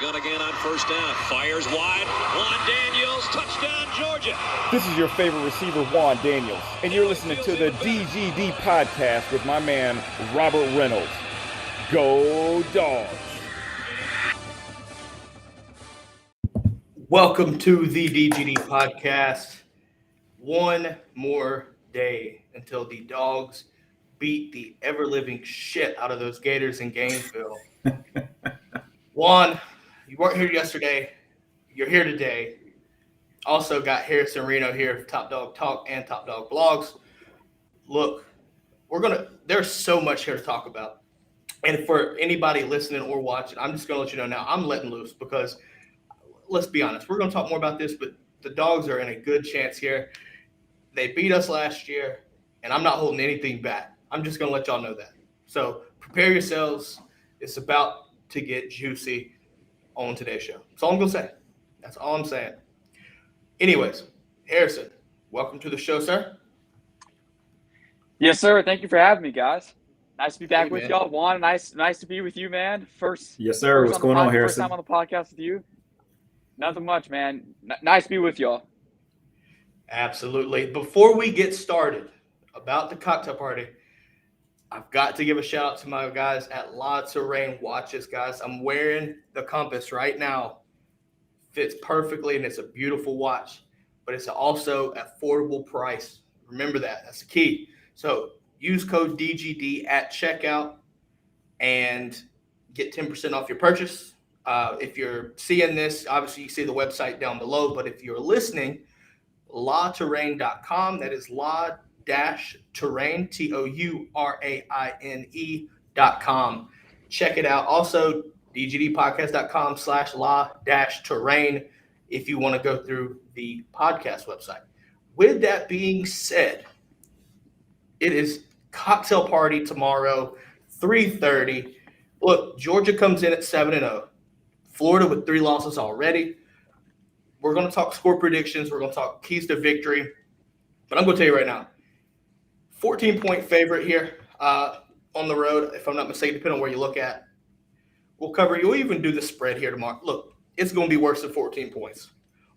gun again on first down. Fires wide. Juan Daniels, touchdown, Georgia. This is your favorite receiver, Juan Daniels, and you're listening to the DGD podcast with my man, Robert Reynolds. Go Dogs. Welcome to the DGD podcast. One more day until the Dogs beat the ever-living shit out of those Gators in Gainesville. Juan, you weren't here yesterday. You're here today. Also got Harrison Reno here, Top Dawg Talk and Top Dawg Blogs. Look, there's so much here to talk about. And for anybody listening or watching, I'm just going to let you know now, I'm letting loose because let's be honest, we're going to talk more about this, but the Dogs are in a good chance here. They beat us last year, and I'm not holding anything back. I'm just going to let y'all know that. So prepare yourselves. It's about to get juicy on today's show. That's all I'm going to say. That's all I'm saying. Anyways, Harrison, welcome to the show, sir. Yes, sir. Thank you for having me, guys. Nice to be back with man. y'all. Juan, nice to be with you, man. Yes, sir. What's going on, Harrison? First time on the podcast with you. Nothing much, man. Nice to be with y'all. Absolutely. Before we get started about the cocktail party, I've got to give a shout out to my guys at Lots of Rain Watches, guys. I'm wearing the Compass right now. Fits perfectly, and it's a beautiful watch, but it's also affordable price. Remember that. That's the key. So use code DGD at checkout and get 10% off your purchase. If you're seeing this, obviously you see the website down below, but if you're listening, lawterrain.com. That is law-terrain, TOURAINE.com. Check it out. Also, dgdpodcast.com/law-terrain if you want to go through the podcast website. With that being said, it is cocktail party tomorrow, 3:30. Look, Georgia comes in at 7-0. Florida with 3 losses already. We're going to talk score predictions. We're going to talk keys to victory. But I'm going to tell you right now, 14-point favorite here on the road, if I'm not mistaken, depending on where you look at. You'll even do the spread here tomorrow. Look, it's going to be worse than 14 points.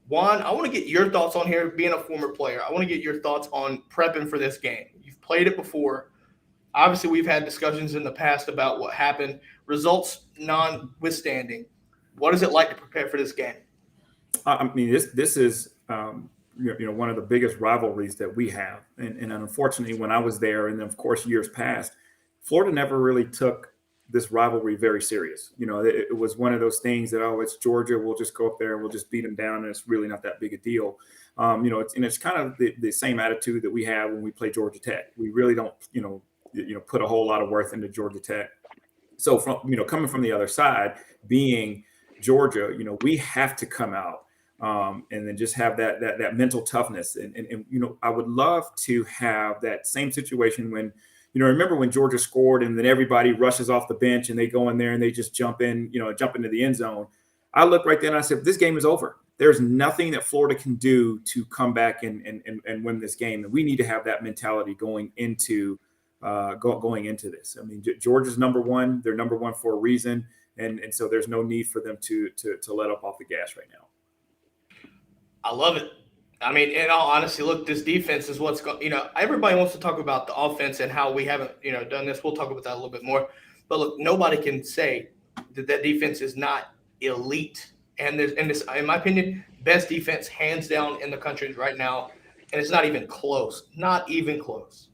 Juan, I want to get your thoughts on here, being a former player. I want to get your thoughts on prepping for this game. You've played it before. Obviously, we've had discussions in the past about what happened. Results notwithstanding, what is it like to prepare for this game? I mean, this is one of the biggest rivalries that we have, and unfortunately, when I was there, and then of course years past, Florida never really took this rivalry very serious. It was one of those things that it's Georgia. We'll just go up there and we'll just beat them down, and it's really not that big a deal. It's kind of the same attitude that we have when we play Georgia Tech. We really don't put a whole lot of worth into Georgia Tech. So coming from the other side, being Georgia, we have to come out and then just have that mental toughness. And I would love to have that same situation when, remember when Georgia scored and then everybody rushes off the bench and they go in there and they just jump into the end zone. I looked right then and I said, this game is over. There's nothing that Florida can do to come back and win this game. And we need to have that mentality going into this. I mean, Georgia's number one. They're number one for a reason. And so there's no need for them to let up off the gas right now. I love it. I mean, in all honesty, look, this defense is what's going. Everybody wants to talk about the offense and how we haven't, done this. We'll talk about that a little bit more. But look, nobody can say that defense is not elite. And this, in my opinion, best defense hands down in the country right now, and it's not even close. Not even close.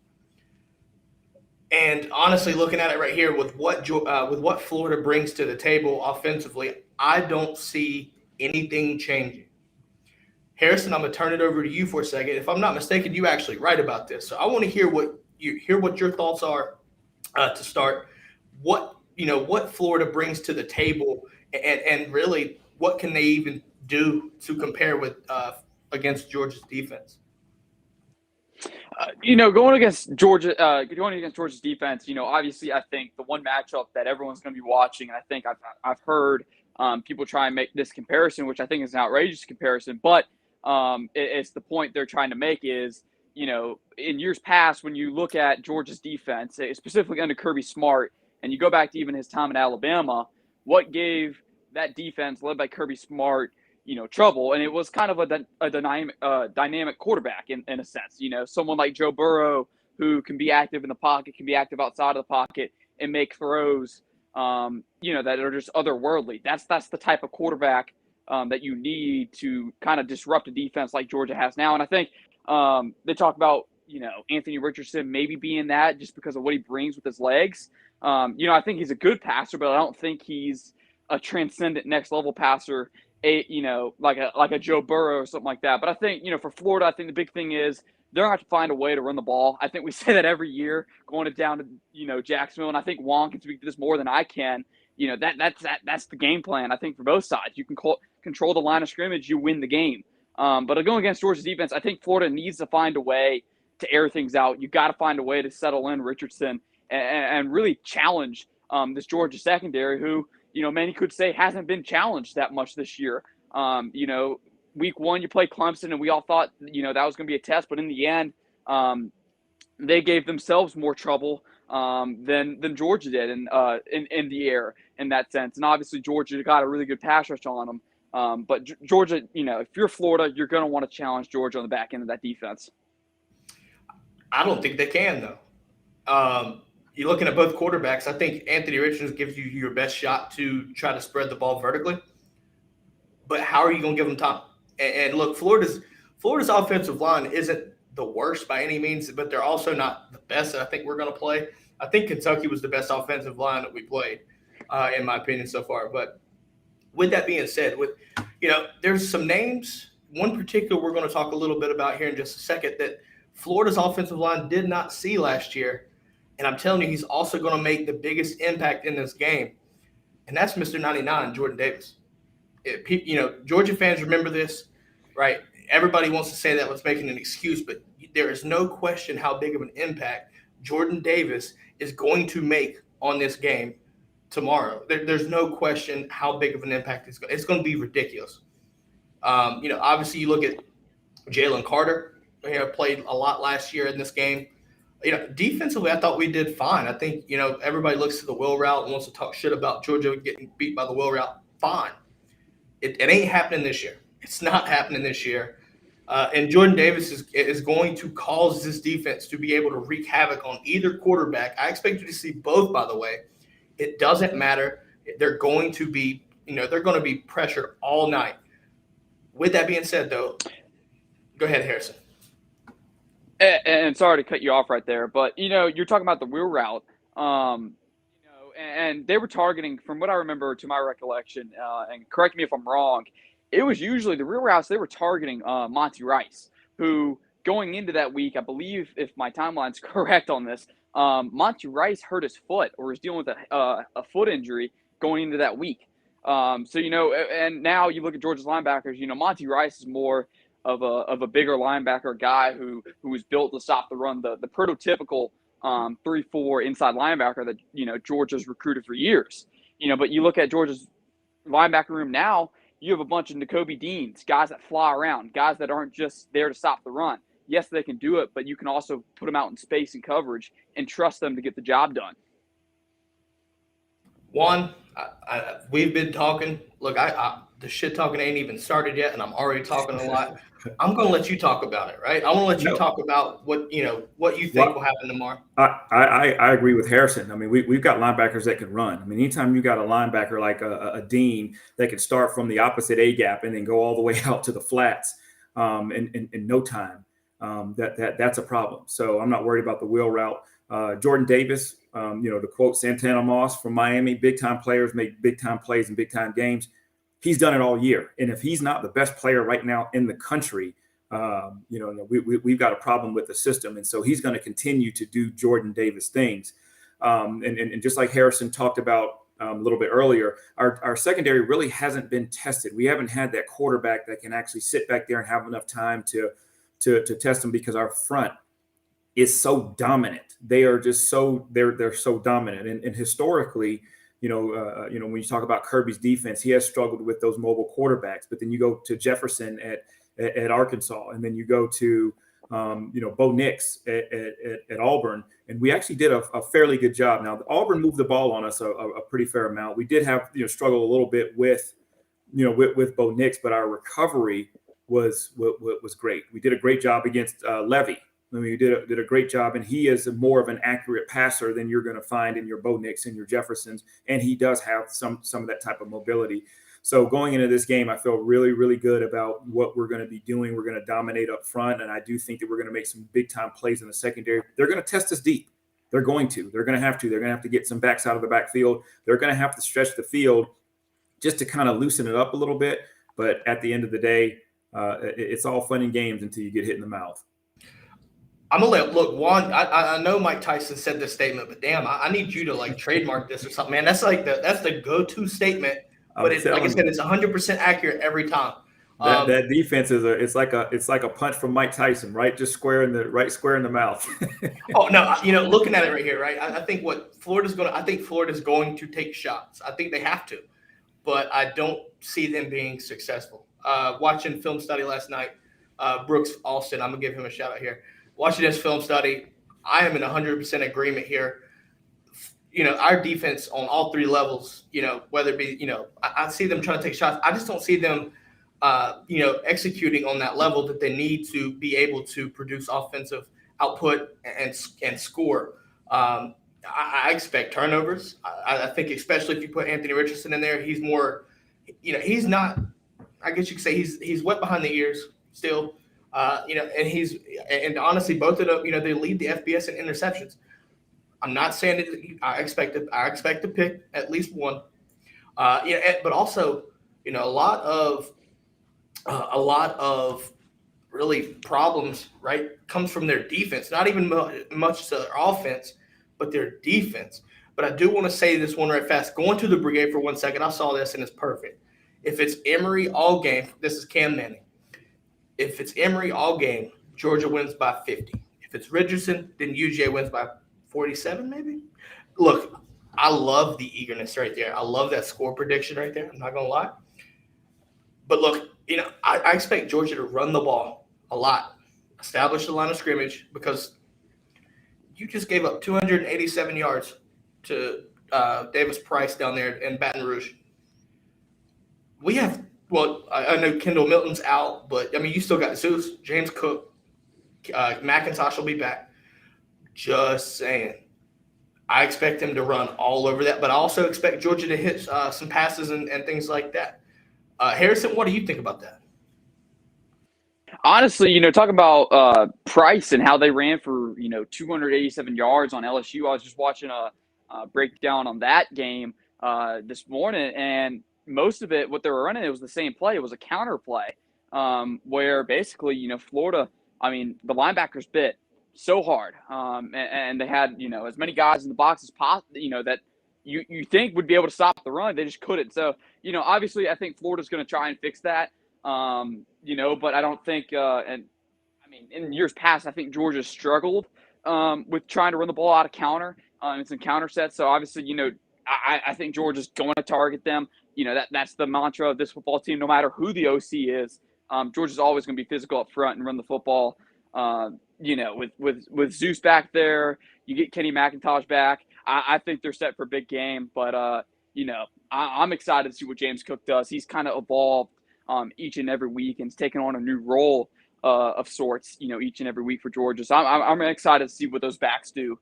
And honestly, looking at it right here with what Florida brings to the table offensively, I don't see anything changing. Harrison, I'm going to turn it over to you for a second. If I'm not mistaken, you actually write about this. So I want to hear what your thoughts are to start. What Florida brings to the table, and really what can they even do to compare with against Georgia's defense? Going against Georgia's defense, obviously I think the one matchup that everyone's going to be watching, and I think I've heard people try and make this comparison, which I think is an outrageous comparison, but it's the point they're trying to make is, in years past, when you look at Georgia's defense, specifically under Kirby Smart, and you go back to even his time at Alabama, what gave that defense led by Kirby Smart, trouble. And it was kind of a dynamic quarterback in a sense. Someone like Joe Burrow, who can be active in the pocket, can be active outside of the pocket and make throws, that are just otherworldly. That's the type of quarterback that you need to kind of disrupt a defense like Georgia has now. And I think they talk about, Anthony Richardson maybe being that just because of what he brings with his legs. I think he's a good passer, but I don't think he's a transcendent next level passer, like a Joe Burrow or something like that. But I think, for Florida, I think the big thing is they're going to have to find a way to run the ball. I think we say that every year going down to, Jacksonville. And I think Juan can speak to this more than I can. That's the game plan, I think, for both sides. You can control the line of scrimmage, you win the game. But going against Georgia's defense, I think Florida needs to find a way to air things out. You got to find a way to settle in Richardson and really challenge this Georgia secondary who, many could say hasn't been challenged that much this year. Week 1, you play Clemson, and we all thought, that was going to be a test. But in the end, they gave themselves more trouble than Georgia did in the air in that sense. And obviously, Georgia got a really good pass rush on them. But Georgia, if you're Florida, you're going to want to challenge Georgia on the back end of that defense. I don't think they can, though. You're looking at both quarterbacks. I think Anthony Richardson gives you your best shot to try to spread the ball vertically. But how are you going to give them time? And look, Florida's offensive line isn't the worst by any means, but they're also not the best that I think we're going to play. I think Kentucky was the best offensive line that we played, in my opinion, so far. But with that being said, there's some names, one particular we're going to talk a little bit about here in just a second, that Florida's offensive line did not see last year. And I'm telling you, he's also going to make the biggest impact in this game. And that's Mr. 99, Jordan Davis. Georgia fans remember this, right? Everybody wants to say that was making an excuse, but there is no question how big of an impact Jordan Davis is going to make on this game tomorrow. There's no question how big of an impact it's going to be ridiculous. Obviously you look at Jalen Carter, played a lot last year in this game. Defensively, I thought we did fine. I think, everybody looks to the wheel route and wants to talk shit about Georgia getting beat by the wheel route. Fine. It ain't happening this year. It's not happening this year. And Jordan Davis is going to cause this defense to be able to wreak havoc on either quarterback. I expect you to see both, by the way. It doesn't matter. They're going to be, pressured all night. With that being said, though, go ahead, Harrison. And sorry to cut you off right there, but, you're talking about the wheel route. And they were targeting, from what I remember to my recollection, and correct me if I'm wrong, it was usually the wheel routes they were targeting Monty Rice, who going into that week, I believe if my timeline's correct on this, Monty Rice hurt his foot or was dealing with a foot injury going into that week. And now you look at Georgia's linebackers, Monty Rice is more of a bigger linebacker guy who was built to stop the run, the prototypical 3-4 inside linebacker that, Georgia's recruited for years, but you look at Georgia's linebacker room now, you have a bunch of Nakobe Deans, guys that fly around, guys that aren't just there to stop the run. Yes, they can do it, but you can also put them out in space and coverage and trust them to get the job done. Juan, we've been talking. Look, the shit talking ain't even started yet, and I'm already talking a lot. I'm going to let you talk about it, right? I want to let you talk about what you think will happen tomorrow. I agree with Harrison. I mean, we've got linebackers that can run. I mean, anytime you got a linebacker like a Dean that can start from the opposite A gap and then go all the way out to the flats in no time, that's a problem. So I'm not worried about the wheel route. Jordan Davis, to quote Santana Moss from Miami, big time players make big time plays in big time games. He's done it all year. And if he's not the best player right now in the country, we've got a problem with the system. And so he's going to continue to do Jordan Davis things. And just like Harrison talked about a little bit earlier, our secondary really hasn't been tested. We haven't had that quarterback that can actually sit back there and have enough time to test them because our front is so dominant. They are just they're so dominant. And historically, when you talk about Kirby's defense, he has struggled with those mobile quarterbacks. But then you go to Jefferson at Arkansas, and then you go to Bo Nix at Auburn, And we actually did a fairly good job. Now, Auburn moved the ball on us a pretty fair amount. We did have, struggle a little bit with Bo Nix, but our recovery was great. We did a great job against Levy. I mean, we did a great job, and he is more of an accurate passer than you're going to find in your Bo Nix and your Jeffersons, and he does have some of that type of mobility. So going into this game, I feel really, really good about what we're going to be doing. We're going to dominate up front, and I do think that we're going to make some big-time plays in the secondary. They're going to test us deep. They're going to. They're going to have to. They're going to have to get some backs out of the backfield. They're going to have to stretch the field just to kind of loosen it up a little bit. But at the end of the day, it's all fun and games until you get hit in the mouth. I'm gonna look, Juan. I know Mike Tyson said this statement, but damn, I need you to like trademark this or something, man. That's like that's the go-to statement. But it's like I said, it's 100% accurate every time. That defense is like a punch from Mike Tyson, right? Just square in the mouth. Oh no, looking at it right here, right? I think Florida's going to take shots. I think they have to, but I don't see them being successful. Watching film study last night, Brooks Alston, I'm gonna give him a shout out here. Watching this film study, I am in 100% agreement here. Our defense on all three levels, whether it be, I see them trying to take shots. I just don't see them, executing on that level that they need to be able to produce offensive output and score. I expect turnovers. I think especially if you put Anthony Richardson in there, he's more, he's not, I guess you could say he's wet behind the ears still. And honestly, both of them, they lead the FBS in interceptions. I'm not saying that I expect to pick at least one. But also, a lot of really problems, right, comes from their defense. Not even much to their offense, but their defense. But I do want to say this one right fast. Going to the brigade for 1 second, I saw this and it's perfect. If it's Emory all game, this is Cam Manning. If it's Emory all game, Georgia wins by 50. If it's Richardson, then UGA wins by 47 maybe. Look, I love the eagerness right there. I love that score prediction right there. I'm not going to lie. But look, I expect Georgia to run the ball a lot, establish the line of scrimmage, because you just gave up 287 yards to Davis Price down there in Baton Rouge. We have – well, I know Kendall Milton's out, but, you still got Zeus, James Cook, McIntosh will be back. Just saying. I expect him to run all over that, but I also expect Georgia to hit some passes and things like that. Harrison, what do you think about that? Honestly, talk about Price and how they ran for, 287 yards on LSU. I was just watching a breakdown on that game this morning, and most of it, what they were running, it was the same play. It was a counter play where basically, Florida, the linebackers bit so hard. And they had, as many guys in the box as possible, that you think would be able to stop the run. They just couldn't. So, obviously I think Florida's going to try and fix that, but I don't think in years past, I think Georgia struggled with trying to run the ball out of counter and some counter sets. So obviously, I think Georgia's going to target them. That's the mantra of this football team. No matter who the OC is, Georgia's always going to be physical up front and run the football. With Zeus back there, you get Kenny McIntosh back. I think they're set for a big game. But I'm excited to see what James Cook does. He's kind of evolved each and every week and he's taken on a new role of sorts. Each and every week for Georgia. So I'm excited to see what those backs do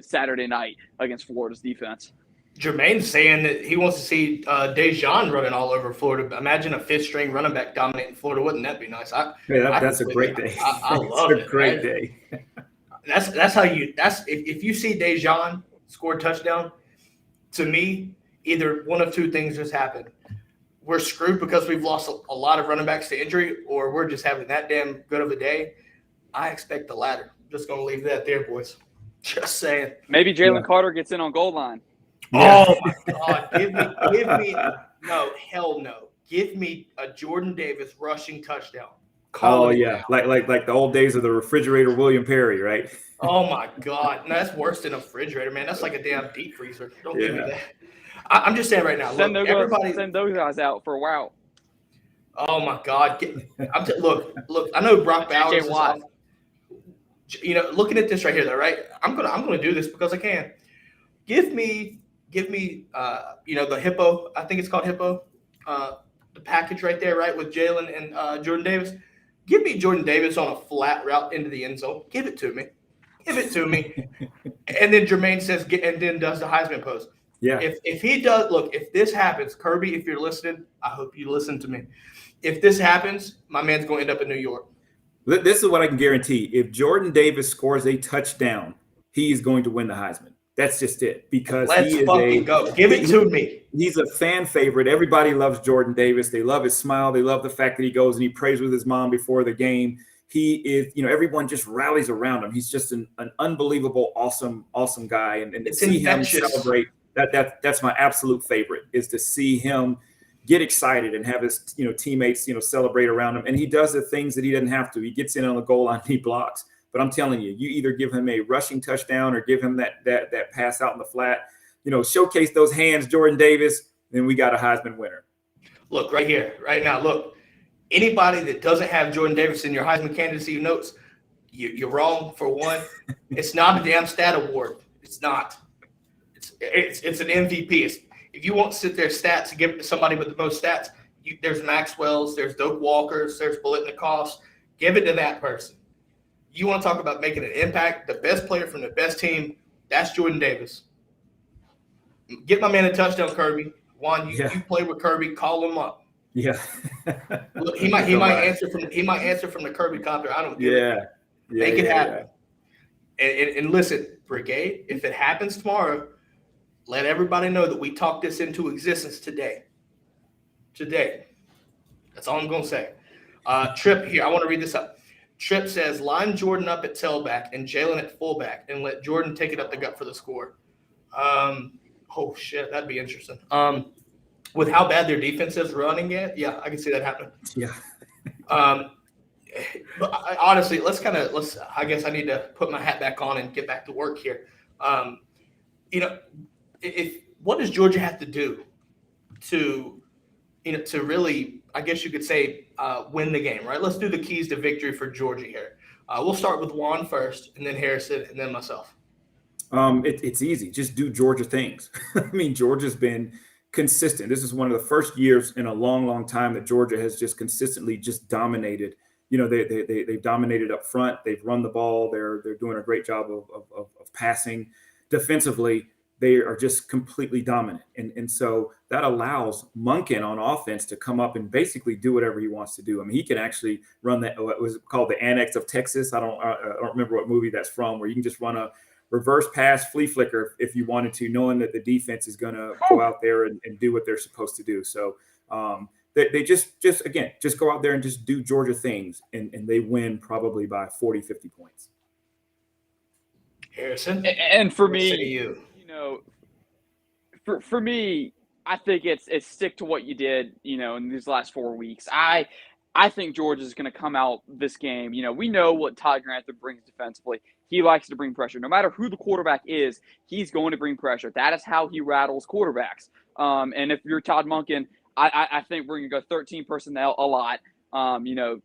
Saturday night against Florida's defense. Jermaine's saying that he wants to see Dejan running all over Florida. Imagine a fifth-string running back dominating Florida. Wouldn't that be nice? That's a great day. I love it. That's a great day. That's how you. If you see Dejan score a touchdown, to me, either one of two things just happened. We're screwed because we've lost a lot of running backs to injury, or we're just having that damn good of a day. I expect the latter. I'm just gonna leave that there, boys. Just saying. Maybe Jalen Carter gets in on goal line. Yeah. Oh my God! Give me no, hell no. Give me a Jordan Davis rushing touchdown. Like the old days of the refrigerator William Perry, right? Oh my God, no, that's worse than a refrigerator, man. That's like a damn deep freezer. Don't give me that. I'm just saying right now. Send those guys out for a while. Oh my God! Look. I know Brock Bowers is off. looking at this right here, though, right? I'm gonna do this because I can. Give me, the Hippo. I think it's called Hippo. The package right there, right, with Jalen and Jordan Davis. Give me Jordan Davis on a flat route into the end zone. Give it to me. And then Jermaine says, and then does the Heisman pose. Yeah. If he does, look, if this happens, Kirby, if you're listening, I hope you listen to me. If this happens, my man's going to end up in New York. This is what I can guarantee. If Jordan Davis scores a touchdown, he's going to win the Heisman. That's just it. Because let's fucking go. Give it to me. He's a fan favorite. Everybody loves Jordan Davis. They love his smile. They love the fact that he goes and he prays with his mom before the game. He is, everyone just rallies around him. He's just an unbelievable, awesome guy. And to see infectious. Him celebrate, that's my absolute favorite, is to see him get excited and have his teammates celebrate around him. And he does the things that he doesn't have to. He gets in on the goal line, he blocks. But I'm telling you, you either give him a rushing touchdown or give him that pass out in the flat, showcase those hands, Jordan Davis, then we got a Heisman winner. Look right here, right now. Look, anybody that doesn't have Jordan Davis in your Heisman candidacy notes, you're wrong. For one, it's not a damn stat award. It's not. It's an MVP. If you won't sit there stats and give it to somebody with the most stats, there's Maxwell's, there's Doak Walker's, there's Bolitnikov's. Give it to that person. You want to talk about making an impact, the best player from the best team, that's Jordan Davis. Get my man a touchdown, Kirby. Juan, you play with Kirby, call him up. Yeah. Look, he might answer from the Kirby copter. I don't give it. Make it happen. And listen, Brigade, if it happens tomorrow, let everybody know that we talked this into existence today. That's all I'm going to say. Trip here, I want to read this up. Trip says, line Jordan up at tailback and Jalen at fullback and let Jordan take it up the gut for the score. Oh, shit, that'd be interesting. With how bad their defense is running it, yeah, I can see that happening. Yeah. But honestly, I guess I need to put my hat back on and get back to work here. What does Georgia have to do to really, I guess you could say, win the game, right? Let's do the keys to victory for Georgia here. We'll start with Juan first, and then Harrison, and then myself. It's easy. Just do Georgia things. I mean, Georgia's been consistent. This is one of the first years in a long, long time that Georgia has just consistently just dominated. They've dominated up front. They've run the ball. They're doing a great job of passing. Defensively, they are just completely dominant. And so that allows Monken on offense to come up and basically do whatever he wants to do. I mean, he can actually run what was called the Annex of Texas. I don't remember what movie that's from, where you can just run a reverse pass flea flicker if you wanted to, knowing that the defense is going to go out there and do what they're supposed to do. So they just go out there and just do Georgia things, and they win probably by 40, 50 points. Harrison? And for me, for me, I think it's stick to what you did, in these last 4 weeks. I think Georgia's going to come out this game. We know what Todd Grantham brings defensively. He likes to bring pressure. No matter who the quarterback is, he's going to bring pressure. That is how he rattles quarterbacks. And if you're Todd Monken, I think we're going to go 13 personnel a lot.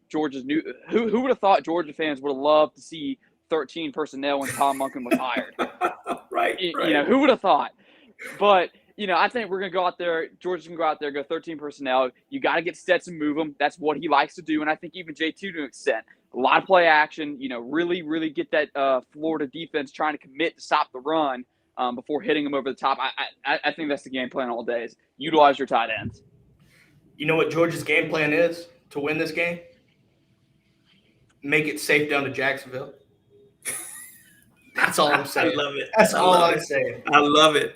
Georgia's new. Who would have thought Georgia fans would have loved to see 13 personnel when Todd Monken was hired? Right. Who would have thought? But I think we're going to go out there. Georgia's going to go out there, go 13 personnel. You got to get Stetson, move him. That's what he likes to do. And I think even J2 to an extent. A lot of play action, really, really get that Florida defense trying to commit to stop the run before hitting them over the top. I think that's the game plan all day, is utilize your tight ends. You know what Georgia's game plan is to win this game? Make it safe down to Jacksonville. That's all I'm saying. I love it. That's all I'm saying. I love it.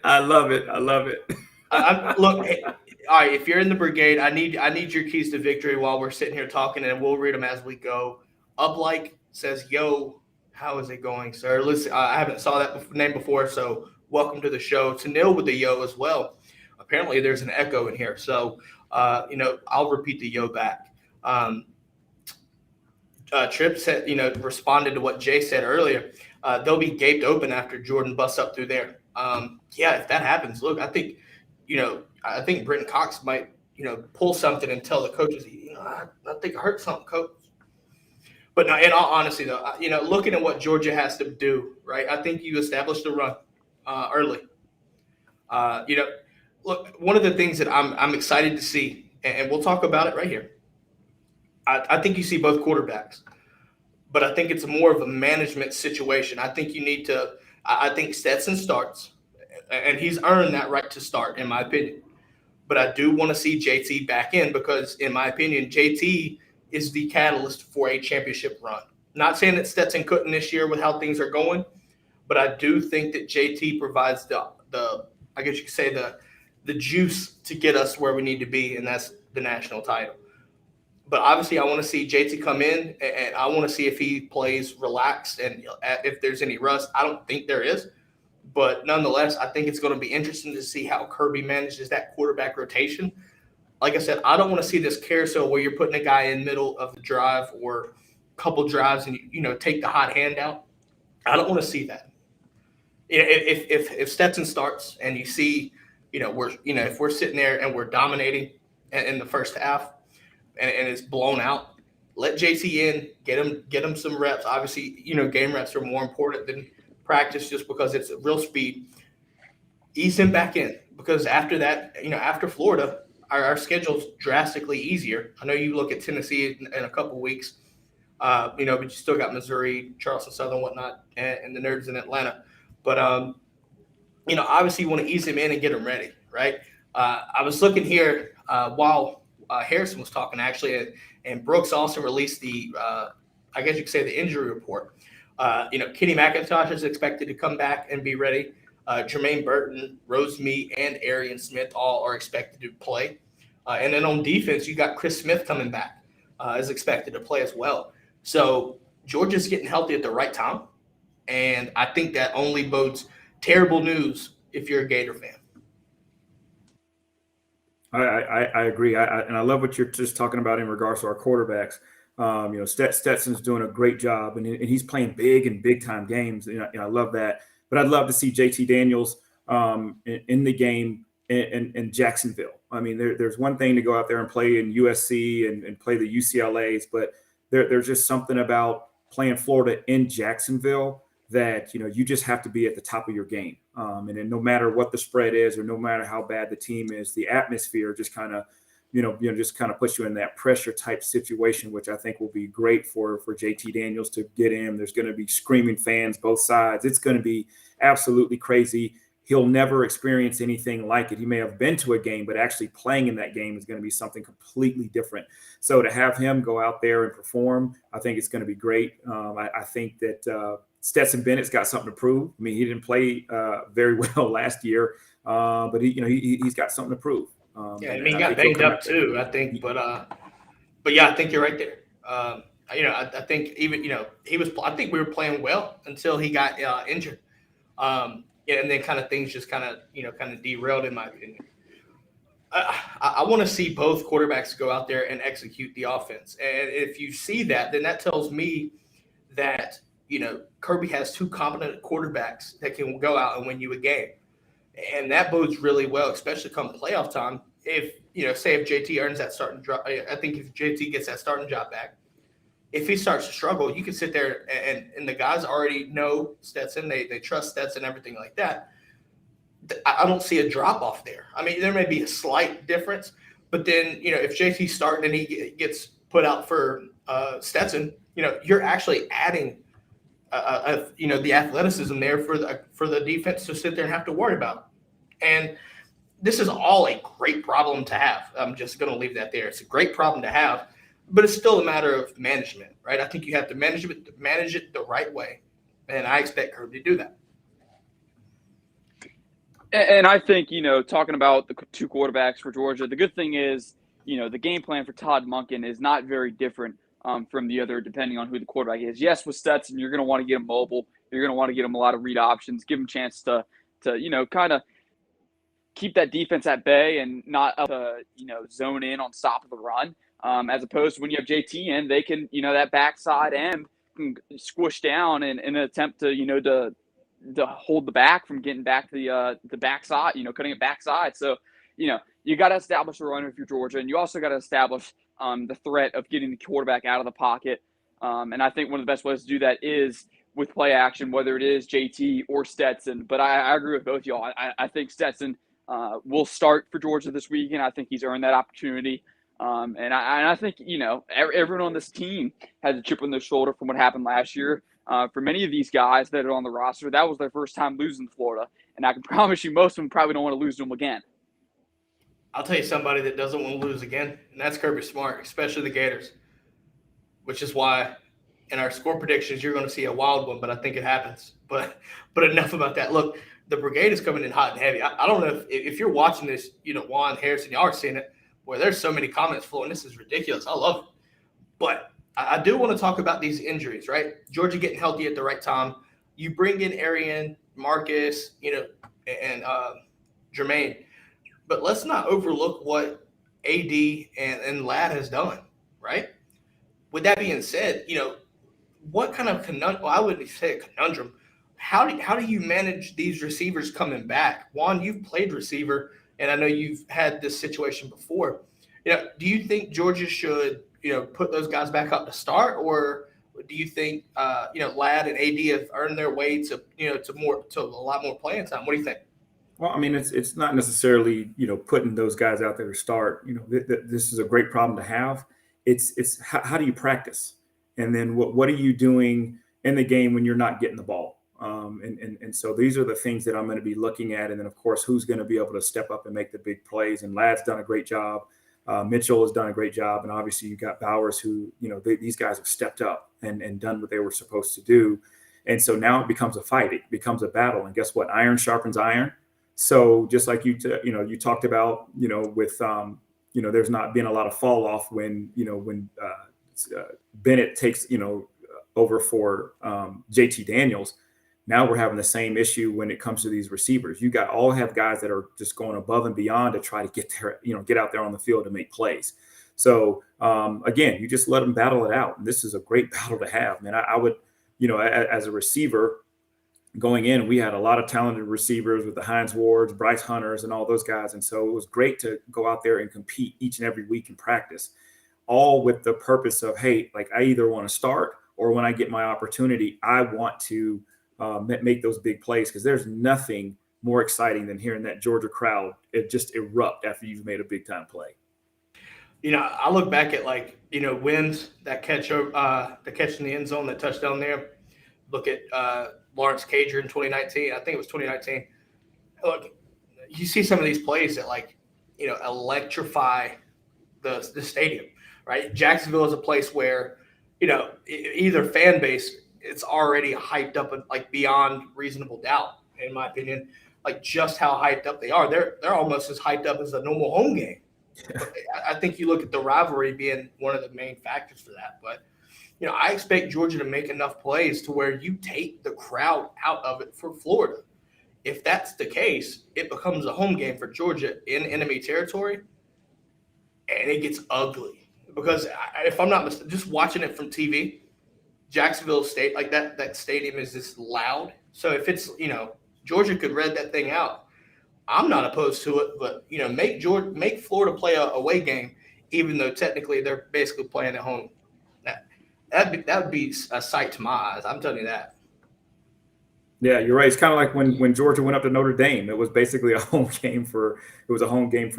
Look, hey, all right, if you're in the brigade, I need your keys to victory while we're sitting here talking, and we'll read them as we go. Uplike says, yo, how is it going, sir? Listen, I haven't saw that name before, so welcome to the show. Tanil with the yo as well. Apparently there's an echo in here, so I'll repeat the yo back. Tripp said, responded to what Jay said earlier. They'll be gaped open after Jordan busts up through there. If that happens, look, I think Brenton Cox might, pull something and tell the coaches, I think I heard something, coach. But no, in all honesty, though, looking at what Georgia has to do, right? I think you established the run early. Look, one of the things that I'm excited to see, and we'll talk about it right here. I think you see both quarterbacks, but I think it's more of a management situation. I think you need to. I think Stetson starts, and he's earned that right to start, in my opinion. But I do want to see JT back in because, in my opinion, JT is the catalyst for a championship run. Not saying that Stetson couldn't this year with how things are going, but I do think that JT provides the I guess you could say the juice to get us where we need to be, and that's the national title. But obviously, I want to see JT come in, and I want to see if he plays relaxed and if there's any rust. I don't think there is. But nonetheless, I think it's going to be interesting to see how Kirby manages that quarterback rotation. Like I said, I don't want to see this carousel where you're putting a guy in middle of the drive or a couple drives and take the hot hand out. I don't want to see that. If Stetson starts and you see, if we're sitting there and we're dominating in the first half and it's blown out, let JT in, get him some reps. Obviously, game reps are more important than practice just because it's real speed. Ease him back in because after that, after Florida, our schedule's drastically easier. I know you look at Tennessee in a couple weeks, but you still got Missouri, Charleston Southern, whatnot, and the Nerds in Atlanta. But, obviously you want to ease him in and get him ready, right? I was looking here while Harrison was talking, actually, and Brooks also released the, I guess you could say, the injury report. Kenny McIntosh is expected to come back and be ready. Jermaine Burton, Rosemead, and Arian Smith all are expected to play. And then on defense, you got Chris Smith coming back, is expected to play as well. So Georgia's getting healthy at the right time. And I think that only bodes terrible news if you're a Gator fan. I agree. And I love what you're just talking about in regards to our quarterbacks. Stetson's doing a great job, and he's playing big and big-time games. And I love that. But I'd love to see JT Daniels in the game in Jacksonville. I mean, there's one thing to go out there and play in USC and play the UCLAs, but there's just something about playing Florida in Jacksonville that, you just have to be at the top of your game. And then no matter what the spread is or no matter how bad the team is, the atmosphere just kind of, just kind of puts you in that pressure type situation, which I think will be great for JT Daniels to get in. There's going to be screaming fans, both sides. It's going to be absolutely crazy. He'll never experience anything like it. He may have been to a game, but actually playing in that game is going to be something completely different. So to have him go out there and perform, I think it's going to be great. I think that Stetson Bennett's got something to prove. I mean, he didn't play very well last year, but he's got something to prove. He got banged up too, I think. But yeah, I think you're right there. I think even I think we were playing well until he got injured. And then kind of things just kind of derailed, in my opinion. I want to see both quarterbacks go out there and execute the offense. And if you see that, then that tells me that, Kirby has two competent quarterbacks that can go out and win you a game. And that bodes really well, especially come playoff time. If, say if JT earns that starting job, I think if JT gets that starting job back, if he starts to struggle, you can sit there and the guys already know Stetson. They trust Stetson, everything like that. I don't see a drop off there. I mean, there may be a slight difference, but then, if JT's starting and he gets put out for Stetson, you're actually adding the athleticism there for the defense to sit there and have to worry about. And this is all a great problem to have. I'm just going to leave that there. It's a great problem to have, but it's still a matter of management, right? I think you have to manage it the right way, and I expect Kirby to do that. And I think, talking about the two quarterbacks for Georgia, the good thing is, the game plan for Todd Monken is not very different from the other, depending on who the quarterback is. Yes, with Stetson, you're going to want to get him mobile. You're going to want to get him a lot of read options, give him a chance to kind of keep that defense at bay and not zone in on stop of the run. As opposed to when you have JT in, they can, that backside end can squish down in an attempt to hold the back from getting back to the backside, cutting it backside. So, you got to establish a run if you're Georgia, and you also got to establish the threat of getting the quarterback out of the pocket And I think one of the best ways to do that is with play action, whether it is JT or Stetson. But I agree with both y'all. I think Stetson will start for Georgia this weekend. I think he's earned that opportunity. And I think, everyone on this team has a chip on their shoulder from what happened last year. For many of these guys that are on the roster, that was their first time losing to Florida. And I can promise you most of them probably don't want to lose to them again. I'll tell you somebody that doesn't want to lose again, and that's Kirby Smart, especially the Gators, which is why in our score predictions you're going to see a wild one, but I think it happens. But enough about that. Look, the brigade is coming in hot and heavy. I don't know if you're watching this, Juan, Harrison, y'all are seeing it, where there's so many comments flowing. This is ridiculous. I love it. But I do want to talk about these injuries, right? Georgia getting healthy at the right time. You bring in Arian, Marcus, and Jermaine. But let's not overlook what AD and Ladd has done, right? With that being said, what kind of conundrum? Well, I wouldn't say a conundrum. How do you manage these receivers coming back? Juan, you've played receiver, and I know you've had this situation before. Do you think Georgia should put those guys back up to start, or do you think Ladd and AD have earned their way to a lot more playing time? What do you think? Well, I mean, it's not necessarily, putting those guys out there to start. This is a great problem to have. It's how do you practice? And then what are you doing in the game when you're not getting the ball? And so these are the things that I'm going to be looking at. And then, of course, who's going to be able to step up and make the big plays? And Ladd's done a great job. Mitchell has done a great job. And obviously you got Bowers who, these guys have stepped up and done what they were supposed to do. And so now it becomes a fight. It becomes a battle. And guess what? Iron sharpens iron. So just like you talked about, with, there's not been a lot of fall off when Bennett takes, over for JT Daniels. Now we're having the same issue when it comes to these receivers. You all have guys that are just going above and beyond to try to get there, get out there on the field to make plays. So again, you just let them battle it out. And this is a great battle to have, man. I would, as a receiver, going in, we had a lot of talented receivers with the Hines Wards, Bryce Hunters, and all those guys. And so it was great to go out there and compete each and every week in practice, all with the purpose of, hey, like I either want to start or when I get my opportunity, I want to make those big plays, because there's nothing more exciting than hearing that Georgia crowd just erupt after you've made a big time play. I look back at wins, that catch in the end zone, that touchdown there. Look at Lawrence Cager in 2019. I think it was 2019. Look, you see some of these plays that electrify the stadium, right? Jacksonville is a place where, either fan base, it's already hyped up beyond reasonable doubt, in my opinion, just how hyped up they are. They're almost as hyped up as a normal home game. I think you look at the rivalry being one of the main factors for that. But, I expect Georgia to make enough plays to where you take the crowd out of it for Florida. If that's the case, it becomes a home game for Georgia in enemy territory, and it gets ugly. Because if I'm not mistaken, just watching it from TV, Jacksonville State, that stadium is just loud. So if it's, Georgia could red that thing out. I'm not opposed to it, but, make Florida play a away game, even though technically they're basically playing at home. That would be a sight to my eyes. I'm telling you that. Yeah, you're right. It's kind of like when Georgia went up to Notre Dame. It was basically a home game for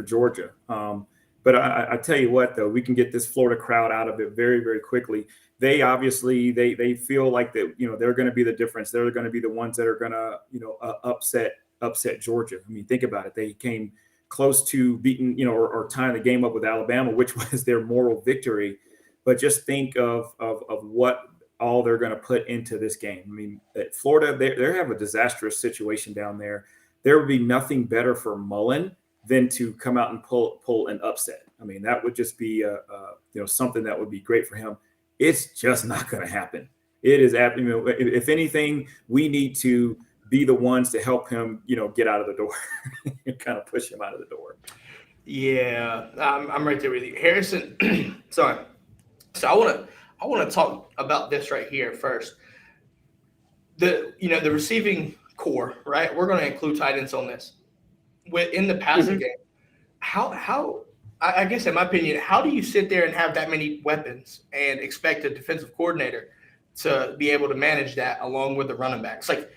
Georgia. But I tell you what, though, we can get this Florida crowd out of it very, very quickly. They obviously they feel like that, they're going to be the difference. They're going to be the ones that are going to upset Georgia. I mean, think about it. They came close to beating, or tying the game up with Alabama, which was their moral victory. But just think of what all they're going to put into this game. I mean, at Florida, they have a disastrous situation down there. There would be nothing better for Mullen than to come out and pull an upset. I mean, that would just be something that would be great for him. It's just not going to happen. It is, if anything, we need to be the ones to help him, get out of the door and kind of push him out of the door. Yeah, I'm right there with you, Harrison. Sorry. So I want to talk about this right here first. The receiving core, right? We're going to include tight ends on this. In the passing game, how I guess in my opinion, how do you sit there and have that many weapons and expect a defensive coordinator to be able to manage that along with the running backs? Like,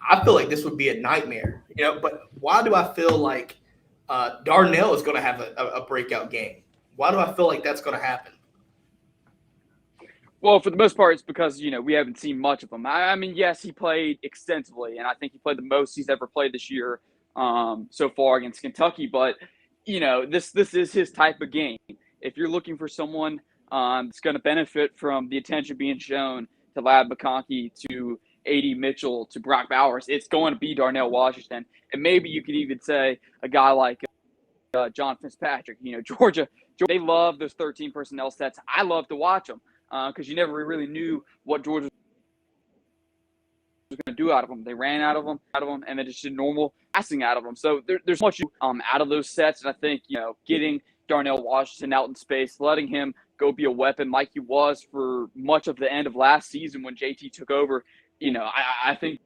I feel like this would be a nightmare, but why do I feel like Darnell is going to have a breakout game? Why do I feel like that's going to happen? Well, for the most part, it's because, we haven't seen much of him. I mean, yes, he played extensively, and I think he played the most he's ever played this year so far against Kentucky. But, this is his type of game. If you're looking for someone that's going to benefit from the attention being shown to Ladd McConkey, to A.D. Mitchell, to Brock Bowers, it's going to be Darnell Washington. And maybe you could even say a guy like John Fitzpatrick. Georgia, they love those 13 personnel sets. I love to watch them because you never really knew what Georgia was going to do out of them. They ran out of them, and then just did normal passing out of them. So there's much out of those sets. And I think, getting Darnell Washington out in space, letting him go be a weapon like he was for much of the end of last season when JT took over, I think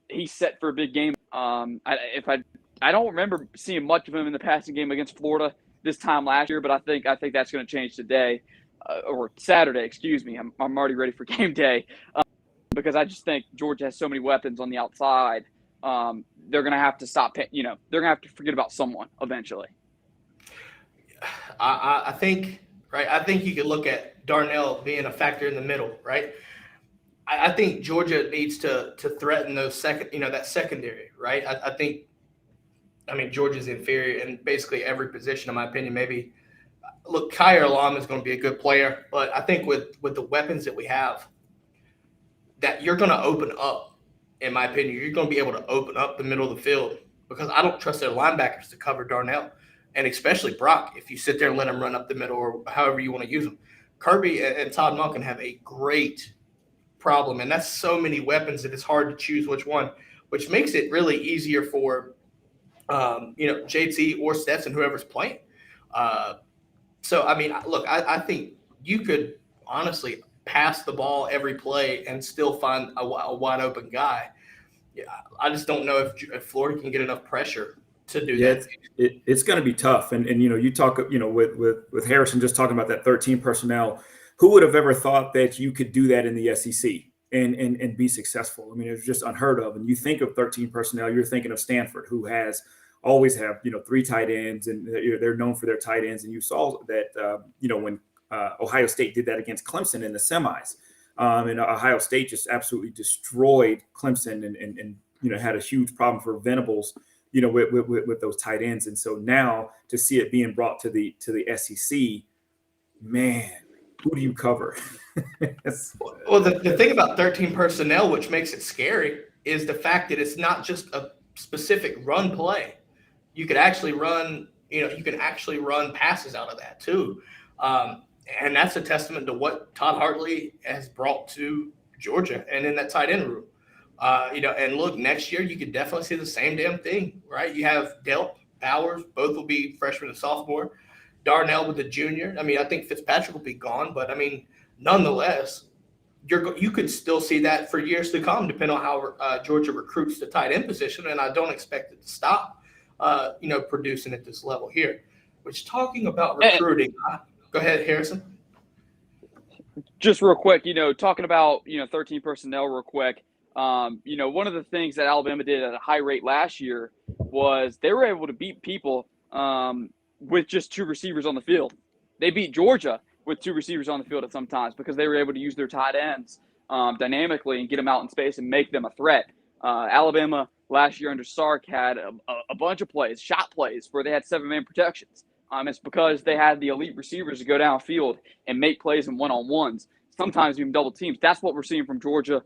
he's set for a big game. I don't remember seeing much of him in the passing game against Florida this time last year, but I think that's going to change today or Saturday. Excuse me. I'm already ready for game day because I just think Georgia has so many weapons on the outside. They're going to have to stop. They're going to have to forget about someone eventually. I think you could look at Darnell being a factor in the middle, right? I think Georgia needs to threaten those that secondary, right? I mean, Georgia's inferior in basically every position, in my opinion. Maybe look, Kyer Alam is going to be a good player, but I think with the weapons that we have, that you're going to open up. In my opinion, you're going to be able to open up the middle of the field because I don't trust their linebackers to cover Darnell, and especially Brock. If you sit there and let him run up the middle or however you want to use him, Kirby and Todd Monken have a great problem, and that's so many weapons that it's hard to choose which one, which makes it really easier for JT or Stetson, whoever's playing. So I mean, look, I think you could honestly pass the ball every play and still find a wide open guy. Yeah, I just don't know if Florida can get enough pressure to do that. It's going to be tough, and you talk with Harrison just talking about that 13 personnel. Who would have ever thought that you could do that in the SEC and be successful? I mean, it's just unheard of. And you think of 13 personnel, you're thinking of Stanford, who always have 3 tight ends, and they're known for their tight ends. And you saw that when Ohio State did that against Clemson in the semis, and Ohio State just absolutely destroyed Clemson and had a huge problem for Venables, with those tight ends. And so now to see it being brought to the SEC, man. Who do you cover? Well, the thing about 13 personnel, which makes it scary, is the fact that it's not just a specific run play. You could actually run, passes out of that too. And that's a testament to what Todd Hartley has brought to Georgia and in that tight end room. And look, next year you could definitely see the same damn thing, right? You have Delp, Bowers, both will be freshman and sophomore. Darnell with the junior. I mean, I think Fitzpatrick will be gone, but I mean, nonetheless, you could still see that for years to come, depending on how Georgia recruits the tight end position. And I don't expect it to stop, producing at this level here. Which, talking about recruiting, go ahead, Harrison. Just real quick, talking about 13 personnel real quick. One of the things that Alabama did at a high rate last year was they were able to beat people with just 2 receivers on the field. They beat Georgia with 2 receivers on the field at some times because they were able to use their tight ends dynamically and get them out in space and make them a threat. Alabama last year under Sark had a bunch of plays, shot plays, where they had 7-man protections. It's because they had the elite receivers to go downfield and make plays in one-on-ones, sometimes even double teams. That's what we're seeing from Georgia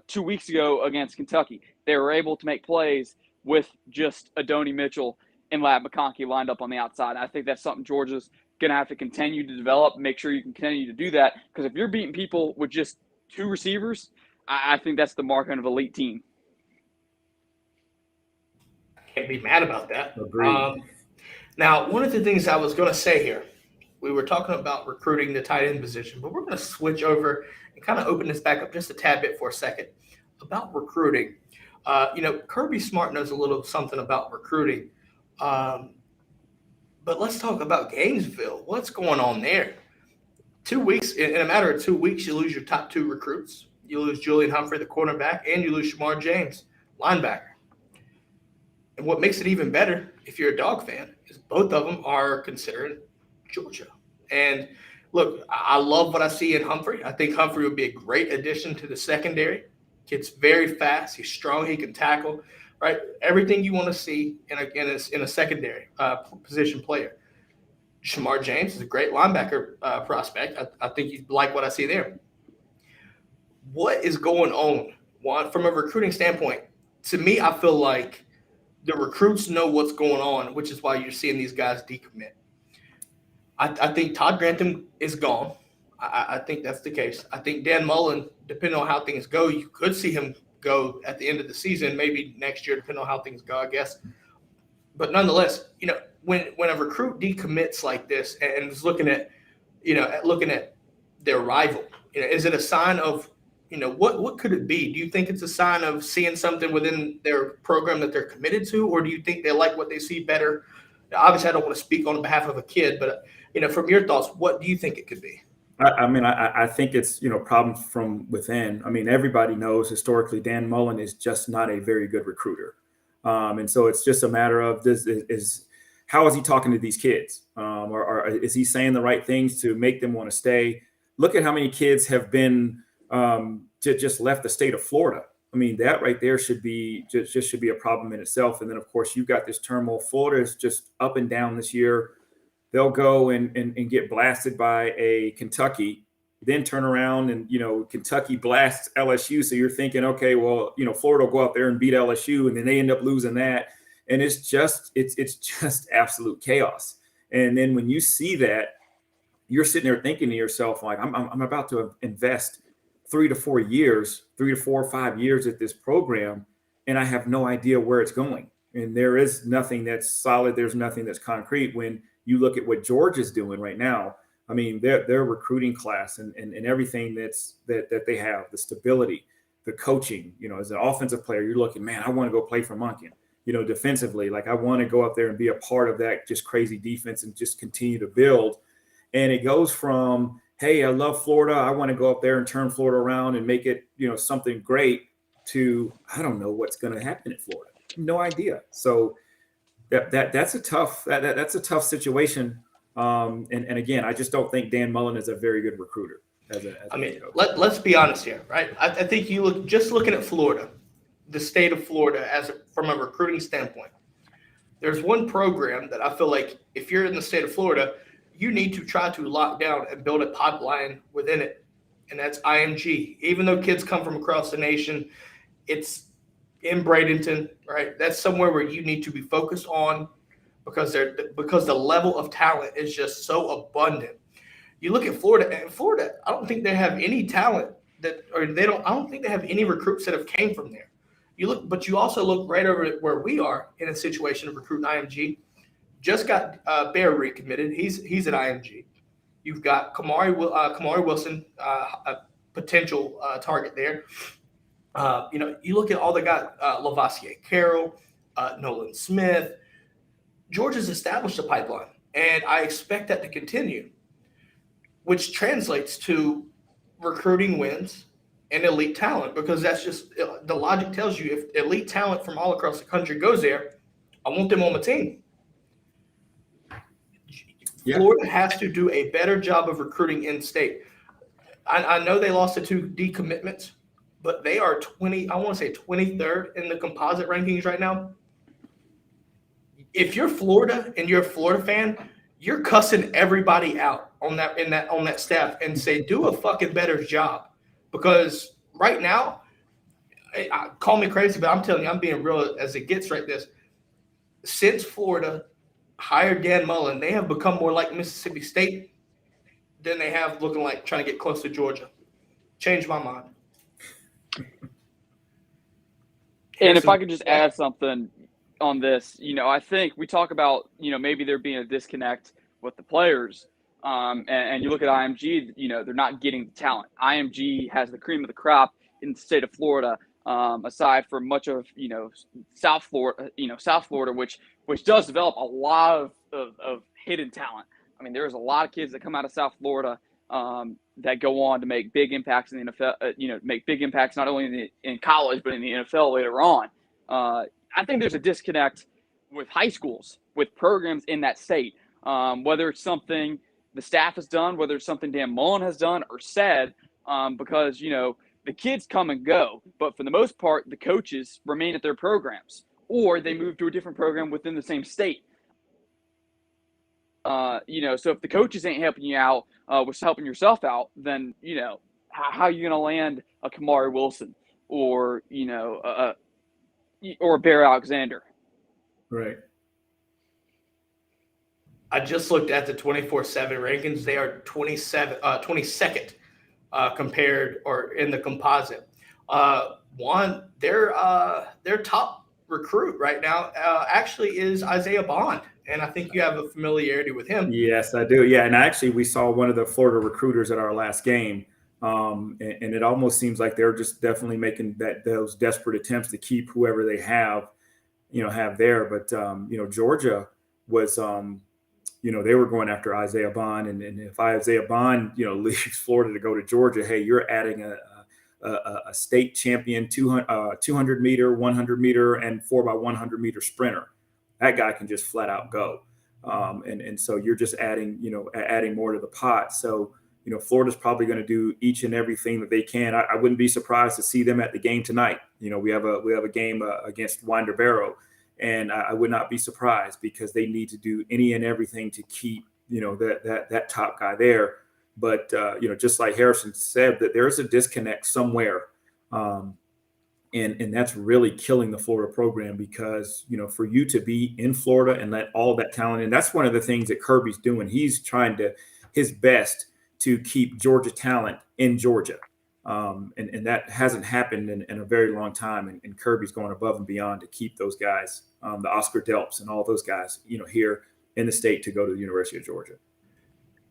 2 weeks ago against Kentucky. They were able to make plays with just Adonai Mitchell and Ladd McConkey lined up on the outside. I think that's something Georgia's going to have to continue to develop, make sure you can continue to do that. Because if you're beating people with just 2 receivers, I think that's the mark of an elite team. Can't be mad about that. Agreed. Now, one of the things I was going to say here, we were talking about recruiting the tight end position, but we're going to switch over and kind of open this back up just a tad bit for a second about recruiting. Kirby Smart knows a little something about recruiting. But let's talk about Gainesville. What's going on there? 2 weeks, in a matter of 2 weeks, you lose your top 2 recruits. You lose Julian Humphrey, the cornerback, and you lose Shamar James, linebacker. And what makes it even better, if you're a Dawg fan, is both of them are considering Georgia. And look, I love what I see in Humphrey. I think Humphrey would be a great addition to the secondary. Kid's very fast. He's strong. He can tackle. Right, everything you want to see in a secondary position player. Shamar James is a great linebacker prospect. I think you like what I see there. What is going on, Juan, from a recruiting standpoint? To me, I feel like the recruits know what's going on, which is why you're seeing these guys decommit. I think Todd Grantham is gone. I think that's the case. I think Dan Mullen, depending on how things go, you could see him go at the end of the season, maybe next year, depending on how things go, I guess. But nonetheless, when a recruit decommits like this and is looking at their rival, is it a sign of, what could it be? Do you think it's a sign of seeing something within their program that they're committed to, or do you think they like what they see better? Obviously, I don't want to speak on behalf of a kid, but from your thoughts, what do you think it could be? I think it's, problems from within. I mean, everybody knows historically Dan Mullen is just not a very good recruiter. And so it's just a matter of how is he talking to these kids? Or is he saying the right things to make them want to stay? Look at how many kids have been just left the state of Florida. I mean, that right there should be a problem in itself. And then, of course, you've got this turmoil. Florida is just up and down this year. They'll go and get blasted by a Kentucky, then turn around and, Kentucky blasts LSU. So you're thinking, okay, well, Florida will go out there and beat LSU, and then they end up losing that. And it's just absolute chaos. And then when you see that, you're sitting there thinking to yourself, like, I'm about to invest 3 to 4 years, 3 to 4 or 5 years at this program, and I have no idea where it's going. And there is nothing that's solid. There's nothing that's concrete. When you look at what Georgia's doing right now, I mean, their recruiting class and everything that they have, the stability, the coaching, as an offensive player, you're looking, man, I want to go play for Monken. Defensively, like I want to go up there and be a part of that just crazy defense and just continue to build. And it goes from, hey, I love Florida, I want to go up there and turn Florida around and make it, something great, to I don't know what's going to happen in Florida. No idea. So that's a tough situation. And again, I just don't think Dan Mullen is a very good recruiter. Let's be honest here, right? I think looking at Florida, the state of Florida from a recruiting standpoint, there's one program that I feel like if you're in the state of Florida, you need to try to lock down and build a pipeline within it, and that's IMG. Even though kids come from across the nation, it's in Bradenton, right? That's somewhere where you need to be focused on because the level of talent is just so abundant. You look at Florida, and Florida, I don't think they have any talent I don't think they have any recruits that have came from there. But you also look right over where we are in a situation of recruiting IMG. Just got Bear recommitted. He's at IMG. You've got Kamari Wilson, a potential target there. You look at all they got, Lavoisier Carroll, Nolan Smith. Georgia's established a pipeline, and I expect that to continue, which translates to recruiting wins and elite talent, because that's just the logic tells you if elite talent from all across the country goes there, I want them on my team. Yeah. Florida has to do a better job of recruiting in state. I know they lost the 2 decommitments, but they are 23rd in the composite rankings right now. If you're Florida and you're a Florida fan, you're cussing everybody out on that staff and say, do a fucking better job. Because right now, call me crazy, but I'm telling you, I'm being real as it gets right this. Since Florida hired Dan Mullen, they have become more like Mississippi State than they have looking like trying to get close to Georgia. Changed my mind. And if I could just add something on this, I think we talk about, maybe there being a disconnect with the players. And you look at IMG, they're not getting the talent. IMG has the cream of the crop in the state of Florida, aside from much of, South Florida, which does develop a lot of hidden talent. I mean, there's a lot of kids that come out of South Florida that go on to make big impacts in the NFL, make big impacts not only in college, but in the NFL later on. I think there's a disconnect with high schools, with programs in that state, whether it's something the staff has done, whether it's something Dan Mullen has done or said, because, the kids come and go, but for the most part, the coaches remain at their programs, or they move to a different program within the same state. So if the coaches ain't helping you out with helping yourself out, then, how are you going to land a Kamari Wilson or, or a Bear Alexander? Right. I just looked at the 24/7 rankings. They are 22nd compared or in the composite. Juan, their top recruit right now actually is Isaiah Bond. And I think you have a familiarity with him. Yes, I do. Yeah, and actually we saw one of the Florida recruiters at our last game, and it almost seems like they're just definitely making those desperate attempts to keep whoever they have there. But Georgia was, they were going after Isaiah Bond, and if Isaiah Bond, leaves Florida to go to Georgia, hey, you're adding a state champion 200 meter, 100 meter, and 4x100 meter sprinter. That guy can just flat out go. And so you're just adding more to the pot. So, Florida's probably going to do each and everything that they can. I wouldn't be surprised to see them at the game tonight. We have a game against Winder Barrow, and I would not be surprised because they need to do any and everything to keep, that top guy there. But, just like Harrison said, that there's a disconnect somewhere. And that's really killing the Florida program because, for you to be in Florida and let all that talent in, that's one of the things that Kirby's doing. He's trying his best to keep Georgia talent in Georgia. And that hasn't happened in a very long time. And Kirby's going above and beyond to keep those guys, the Oscar Delps and all those guys, here in the state to go to the University of Georgia.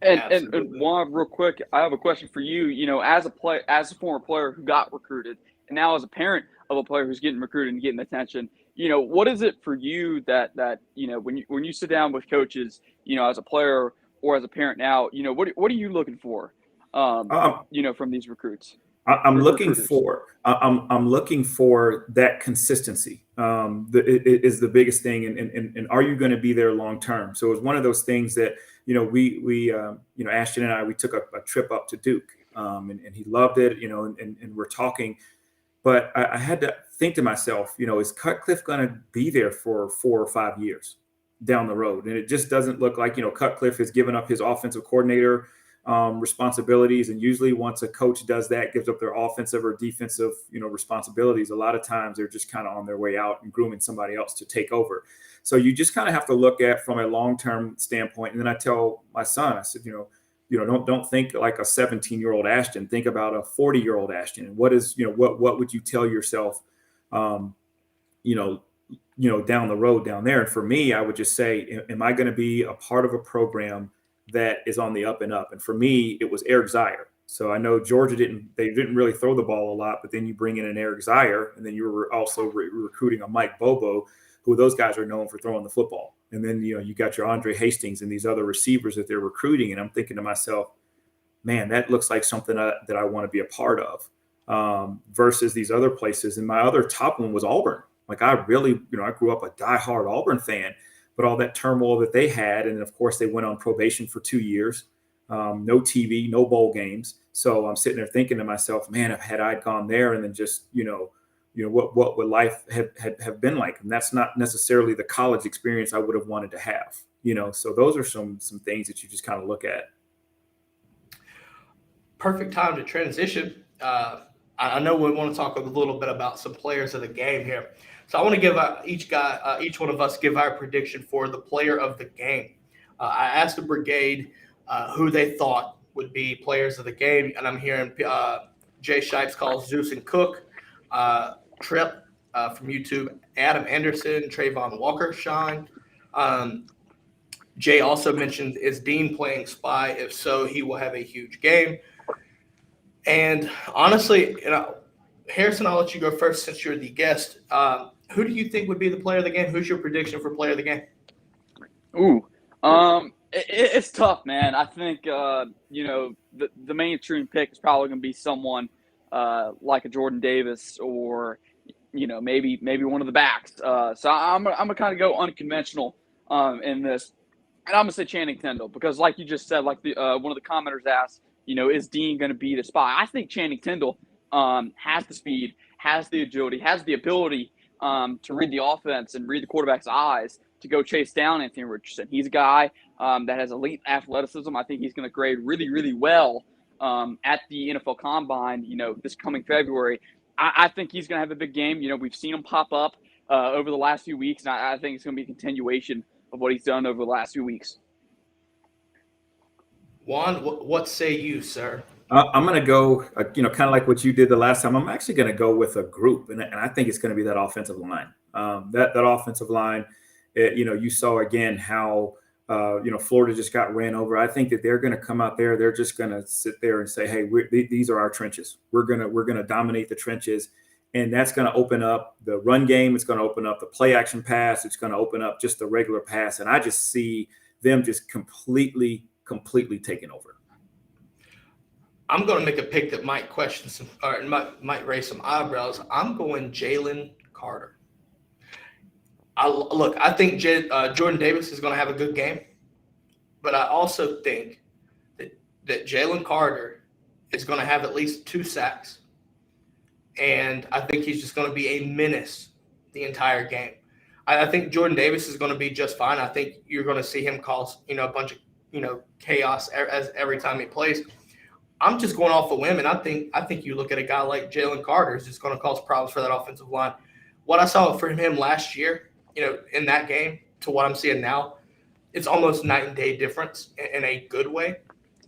And Juan, real quick, I have a question for you. As a former player who got recruited, and now as a parent of a player who's getting recruited and getting attention, what is it for you that when you sit down with coaches, as a player or as a parent now, what are you looking for, from these recruits? I'm looking for that consistency. Is the biggest thing, and are you going to be there long term? So it's one of those things that we Ashton and I, we took a trip up to Duke, and he loved it, and we're talking. But I had to think to myself, is Cutcliffe going to be there for 4 or 5 years down the road? And it just doesn't look like, Cutcliffe has given up his offensive coordinator responsibilities. And usually once a coach does that, gives up their offensive or defensive, responsibilities, a lot of times they're just kind of on their way out and grooming somebody else to take over. So you just kind of have to look at from a long-term standpoint. And then I tell my son, I said, don't think like a 17-year-old Ashton. Think about a 40-year-old Ashton. And what would you tell yourself, down the road down there? And for me, I would just say, am I going to be a part of a program that is on the up and up? And for me, it was Eric Zier. So I know Georgia didn't really throw the ball a lot, but then you bring in an Eric Zier, and then you were also recruiting a Mike Bobo, who those guys are known for throwing the football. And then, you got your Andre Hastings and these other receivers that they're recruiting. And I'm thinking to myself, man, that looks like something that I want to be a part of, versus these other places. And my other top one was Auburn. Like I really, I grew up a diehard Auburn fan, but all that turmoil that they had. And of course they went on probation for 2 years, no TV, no bowl games. So I'm sitting there thinking to myself, man, had I gone there and then just, what would life have been like? And that's not necessarily the college experience I would have wanted to have, so those are some things that you just kind of look at. Perfect time to transition. I know we want to talk a little bit about some players of the game here. So I want to give each one of us give our prediction for the player of the game. I asked the brigade who they thought would be players of the game, and I'm hearing Jay Shipes calls Zeus and Cook, Trip from YouTube, Adam Anderson, Trayvon Walker shine. Jay also mentioned, is Dean playing spy? If so, he will have a huge game. And honestly, Harrison, I'll let you go first since you're the guest. Who do you think would be the player of the game? Who's your prediction for player of the game? It's tough, man. I think the mainstream pick is probably going to be someone like a Jordan Davis or maybe one of the backs. So I'm gonna kind of go unconventional in this, and I'm gonna say Channing Tindall because, like you just said, like the one of the commenters asked, is Dean going to be the spy? I think Channing Tindall has the speed, has the agility, has the ability to read the offense and read the quarterback's eyes to go chase down Anthony Richardson. He's a guy that has elite athleticism. I think he's going to grade really, really well at the NFL Combine, this coming February. I think he's going to have a big game. We've seen him pop up over the last few weeks, and I think it's going to be a continuation of what he's done over the last few weeks. Juan, what say you, sir? I'm going to go, kind of like what you did the last time. I'm actually going to go with a group, and I think it's going to be that offensive line. That offensive line, you saw again how, Florida just got ran over. I think that they're going to come out there. They're just going to sit there and say, hey, these are our trenches. We're going to dominate the trenches. And that's going to open up the run game. It's going to open up the play action pass. It's going to open up just the regular pass. And I just see them just completely taking over. I'm going to make a pick that might question some, or might raise some eyebrows. I'm going Jalen Carter. I think Jordan Davis is going to have a good game, but I also think that Jalen Carter is going to have at least 2 sacks, and I think he's just going to be a menace the entire game. I think Jordan Davis is going to be just fine. I think you're going to see him cause a bunch of chaos every time he plays. I'm just going off a whim, and I think you look at a guy like Jalen Carter is just going to cause problems for that offensive line. What I saw from him last year, in that game to what I'm seeing now, it's almost night and day difference in a good way.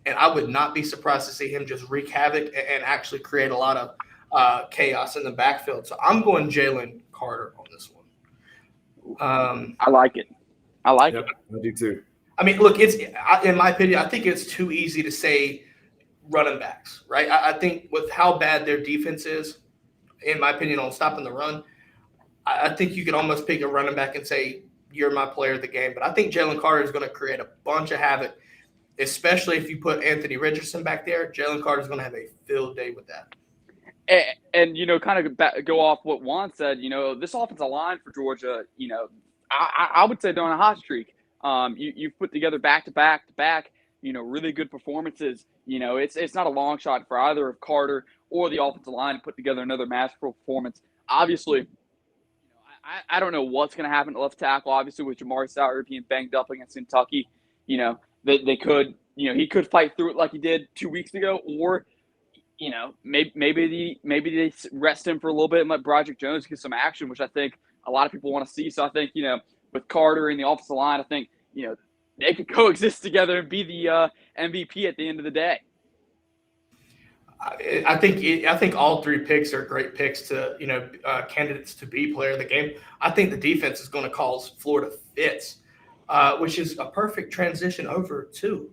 And I would not be surprised to see him just wreak havoc and actually create a lot of chaos in the backfield. So I'm going Jalen Carter on this one. I like it. I do too. I mean, look, in my opinion, I think it's too easy to say running backs, right? I think with how bad their defense is, in my opinion, on stopping the run, I think you could almost pick a running back and say, you're my player of the game. But I think Jalen Carter is going to create a bunch of havoc, especially if you put Anthony Richardson back there. Jalen Carter is going to have a field day with that. And kind of go off what Juan said, this offensive line for Georgia, I would say they're on a hot streak. You've put together back-to-back, really good performances. It's not a long shot for either of Carter or the offensive line to put together another masterful performance. Obviously, I don't know what's going to happen at left tackle. Obviously, with Jamari Sauer being banged up against Kentucky, they could, he could fight through it like he did 2 weeks ago, or maybe they rest him for a little bit and let Broderick Jones get some action, which I think a lot of people want to see. So I think with Carter and the offensive line, I think they could coexist together and be the MVP at the end of the day. I think all 3 picks are great picks to candidates to be player of the game. I think the defense is going to cause Florida fits, which is a perfect transition over to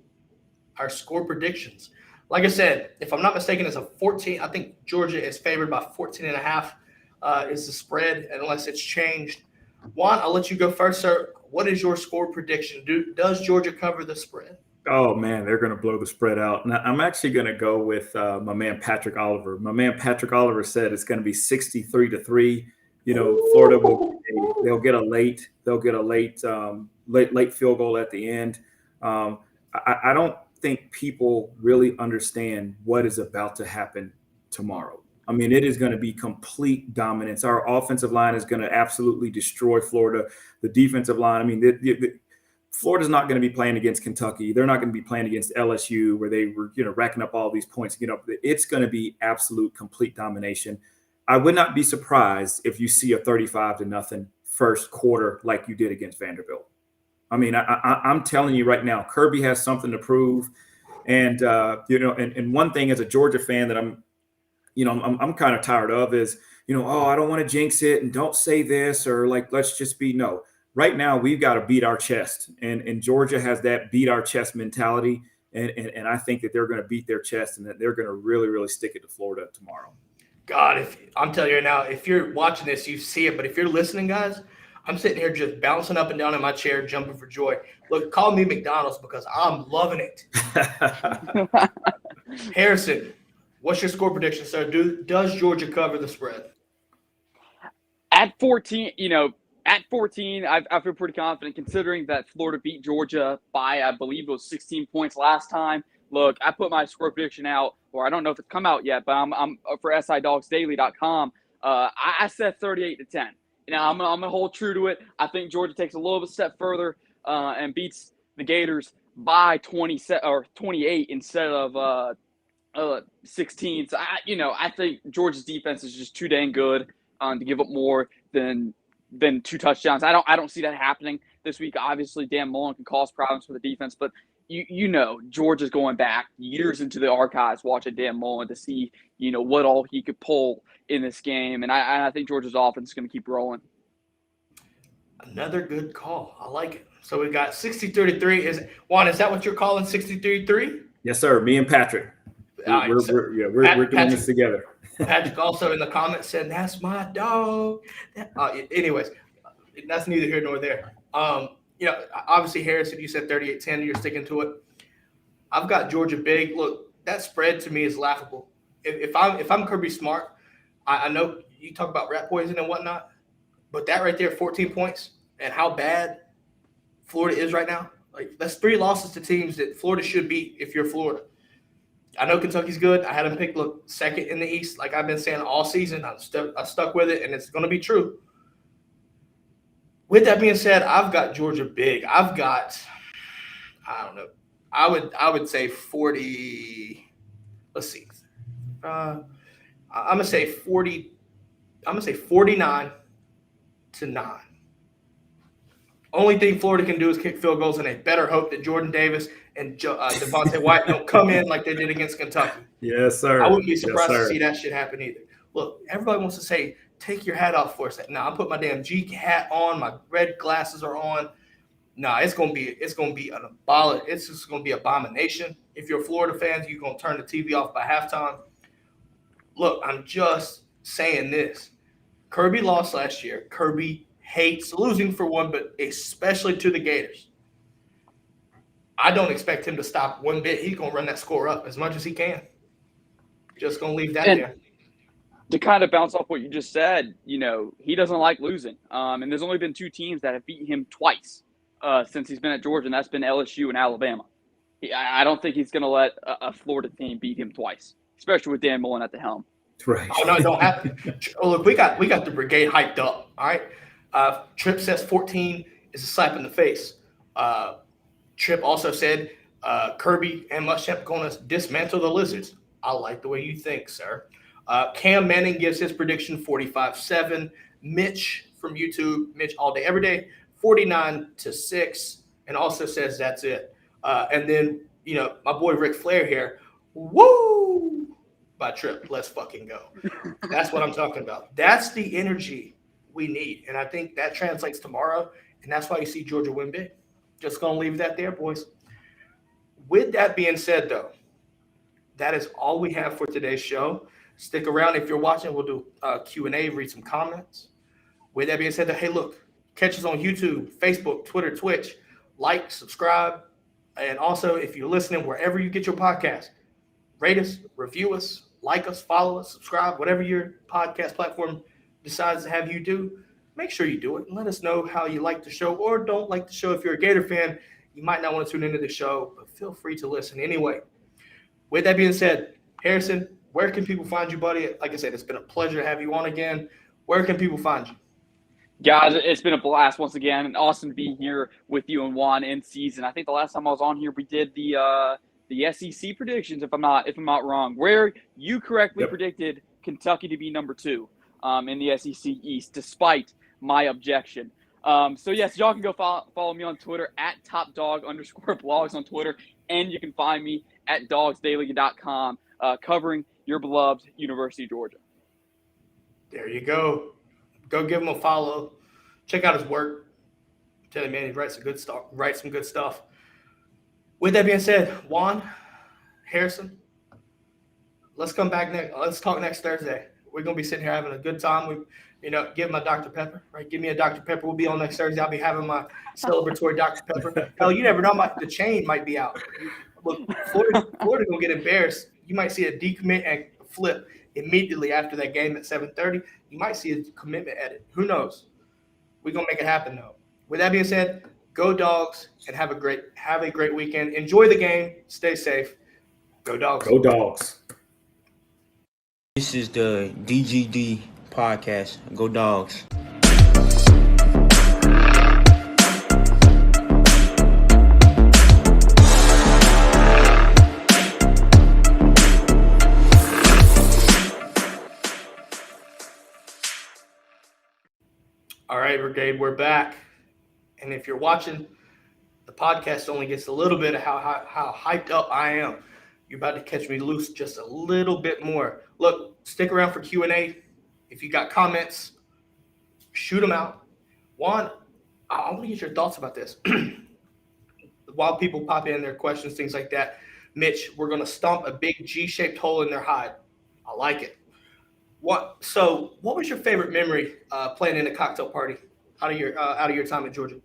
our score predictions. Like I said, if I'm not mistaken, it's a 14. I think Georgia is favored by 14.5 is the spread, unless it's changed. Juan, I'll let you go first, sir. What is your score prediction? Does Georgia cover the spread? Oh, man, they're going to blow the spread out. Now, I'm actually going to go with my man Patrick Oliver. My man Patrick Oliver said it's going to be 63-3. Florida they'll get a late field goal at the end. I don't think people really understand what is about to happen tomorrow. I mean, it is going to be complete dominance. Our offensive line is going to absolutely destroy Florida. The defensive line, I mean, Florida's not going to be playing against Kentucky. They're not going to be playing against LSU where they were, racking up all these points. It's going to be absolute complete domination. I would not be surprised if you see a 35-0 first quarter like you did against Vanderbilt. I mean, I'm telling you right now, Kirby has something to prove. And, and one thing as a Georgia fan that I'm kind of tired of is, I don't want to jinx it and don't say this or let's just be no. Right now, we've got to beat our chest, and Georgia has that beat our chest mentality, and I think that they're going to beat their chest and that they're going to really, really stick it to Florida tomorrow. God, I'm telling you right now, if you're watching this, you see it, but if you're listening, guys, I'm sitting here just bouncing up and down in my chair, jumping for joy. Look, call me McDonald's because I'm loving it. Harrison, what's your score prediction, sir? Does Georgia cover the spread? At 14, I feel pretty confident considering that Florida beat Georgia by, I believe it was 16 points last time. Look, I put my score prediction out, or I don't know if it's come out yet, but I'm for SIDogsdaily.com. I said 38-10. I'm gonna hold true to it. I think Georgia takes a little bit step further and beats the Gators by 28 instead of 16. So I think Georgia's defense is just too dang good to give up more than 2 touchdowns. I don't see that happening this week. Obviously, Dan Mullen can cause problems for the defense, but Georgia's going back years into the archives watching Dan Mullen to see what all he could pull in this game, and I think Georgia's offense is going to keep rolling. Another good call. I like it. So we got 60-33. Juan, is that what you're calling 60-33? Yes, sir. Me and Patrick. We're doing this together. Patrick also in the comments said, "That's my dog." Anyways, that's neither here nor there. Obviously, Harrison, you said 38-10. You're sticking to it. I've got Georgia big. Look, that spread to me is laughable. If I'm Kirby Smart, I know you talk about rat poison and whatnot, but that right there, 14 points, and how bad Florida is right now. Like, that's 3 losses to teams that Florida should beat if you're Florida. I know Kentucky's good. I had them picked, second in the East, like I've been saying all season. I stuck with it, and it's going to be true. With that being said, I've got Georgia big. I've got, I don't know, I would say 40. Let's see. I'm gonna say 40. I'm gonna say 49-9. Only thing Florida can do is kick field goals, and they better hope that Jordan Davis and Devontae White don't come in like they did against Kentucky. Yes, sir. I wouldn't be surprised to see that shit happen either. Look, everybody wants to say, take your hat off for a second. Now I'm putting my damn G hat on, my red glasses are on. Nah, it's gonna be it's just gonna be abomination. If you're Florida fans, you're gonna turn the TV off by halftime. Look, I'm just saying this. Kirby lost last year. Kirby hates losing for one, but especially to the Gators. I don't expect him to stop one bit. He's going to run that score up as much as he can. Just going to leave that there. To kind of bounce off what you just said, he doesn't like losing. And there's only been 2 teams that have beat him twice since he's been at Georgia, and that's been LSU and Alabama. I don't think he's going to let a Florida team beat him twice, especially with Dan Mullen at the helm. Right. Oh, no, it don't happen. Look, we got the brigade hyped up, all right? Tripp says 14 is a slap in the face. Tripp also said Kirby and Muschamp going to dismantle the Lizards. I like the way you think, sir. Cam Manning gives his prediction 45-7. Mitch from YouTube, Mitch all day, every day, 49-6, and also says that's it. And then, my boy Ric Flair here, woo, by Tripp. Let's fucking go. That's what I'm talking about. That's the energy we need. And I think that translates tomorrow. And that's why you see Georgia win big. Just going to leave that there, boys. With that being said, though, that is all we have for today's show. Stick around. If you're watching, we'll do Q&A, read some comments. With that being said, hey, look, catch us on YouTube, Facebook, Twitter, Twitch. Like, subscribe. And also, if you're listening wherever you get your podcast, rate us, review us, like us, follow us, subscribe, whatever your podcast platform decides to have you do. Make sure you do it and let us know how you like the show or don't like the show. If you're a Gator fan, you might not want to tune into the show, but feel free to listen anyway. With that being said, Harrison, where can people find you, buddy? Like I said, it's been a pleasure to have you on again. Where can people find you? Guys, it's been a blast once again, and awesome to be here with you and Juan in season. I think the last time I was on here, we did the SEC predictions, if I'm not wrong, where you correctly predicted Kentucky to be number 2 in the SEC East, despite my objection. So yes, y'all can go follow me on Twitter at @topdog_blogs on Twitter, and you can find me at dogsdaily.com covering your beloved University of Georgia. There you go. Go give him a follow. Check out his work. I'm telling you, man, he writes some good stuff. With that being said, Juan, Harrison, let's come back next. Let's talk next Thursday. We're going to be sitting here having a good time. Give my Dr. Pepper, right? Give me a Dr. Pepper. We'll be on next Thursday. I'll be having my celebratory Dr. Pepper. Hell, you never know. The chain might be out. Look, Florida going to get embarrassed. You might see a decommit and flip immediately after that game at 7:30. You might see a commitment edit. Who knows? We're going to make it happen, though. With that being said, go Dogs and have a great weekend. Enjoy the game. Stay safe. Go Dogs. Go Dogs. This is the DGD podcast. Go Dogs. All right, Brigade, we're back. And if you're watching, the podcast only gets a little bit of how hyped up I am. You're about to catch me loose just a little bit more. Look, stick around for Q&A. If you got comments, shoot them out. Juan, I want to get your thoughts about this. While people pop in their questions, things like that, Mitch, we're going to stomp a big G-shaped hole in their hide. I like it. What was your favorite memory playing in a cocktail party out of your time in Georgia?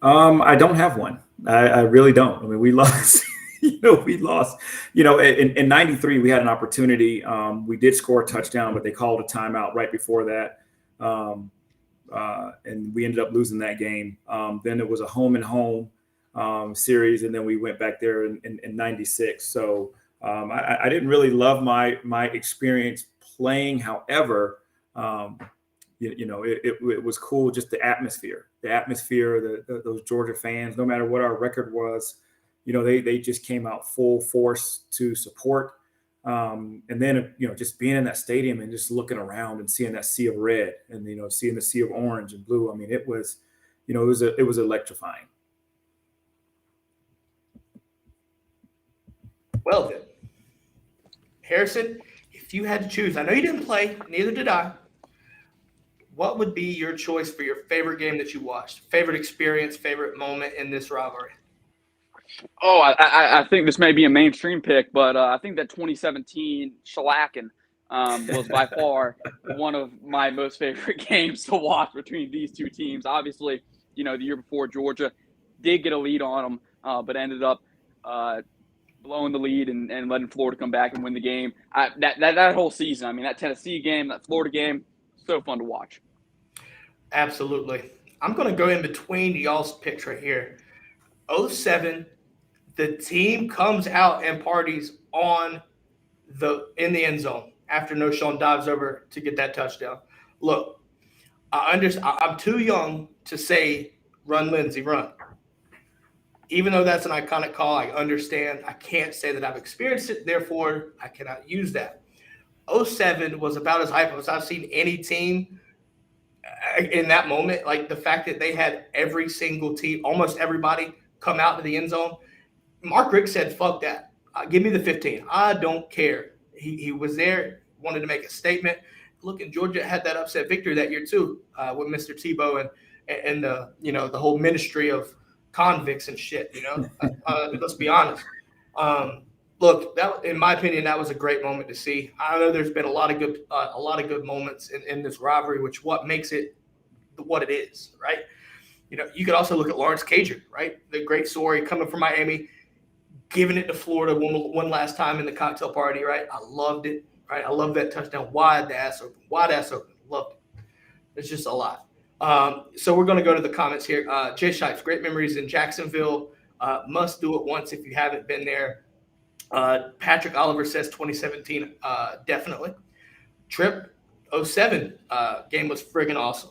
I don't have one. I really don't. I mean, we lost. We lost. In '93, we had an opportunity. We did score a touchdown, but they called a timeout right before that, and we ended up losing that game. Then it was a home and home series, and then we went back there in '96. So I didn't really love my experience playing. However, it was cool, just the atmosphere, those Georgia fans, no matter what our record was, they just came out full force to support. And then, just being in that stadium and just looking around and seeing that sea of red and, seeing the sea of orange and blue. I mean, it was electrifying. Well then, Harrison, if you had to choose, I know you didn't play, neither did I. What would be your choice for your favorite game that you watched? Favorite experience, favorite moment in this rivalry? Oh, I think this may be a mainstream pick, but I think that 2017 shellacking was by far one of my most favorite games to watch between these two teams. Obviously, the year before Georgia did get a lead on them, but ended up blowing the lead and letting Florida come back and win the game. That whole season, I mean, that Tennessee game, that Florida game, so fun to watch. Absolutely. I'm going to go in between y'all's picks right here. 2007, the team comes out and parties in the end zone after No-Shawn dives over to get that touchdown. Look, I'm too young to say run, Lindsey, run. Even though that's an iconic call, I understand. I can't say that I've experienced it, therefore I cannot use that. 2007 was about as hype as I've seen any team in that moment. Like the fact that they had every single team, almost everybody, come out to the end zone. Mark Richt said, fuck that. Give me the 15. I don't care. He was there, wanted to make a statement. Look, and Georgia had that upset victory that year too, with Mr. Tebow and the whole ministry of convicts and shit, let's be honest. Look, that, in my opinion, that was a great moment to see. I know there's been a lot of good moments in this rivalry, which what makes it what it is, right? You could also look at Lawrence Cager, right? The great story coming from Miami, giving it to Florida one last time in the cocktail party, right? I loved it, right? I love that touchdown, wide ass open, loved it. It's just a lot. So we're going to go to the comments here. Jay Shipes, great memories in Jacksonville. Must do it once if you haven't been there. Patrick Oliver says 2017, definitely. Trip 07 game was friggin' awesome.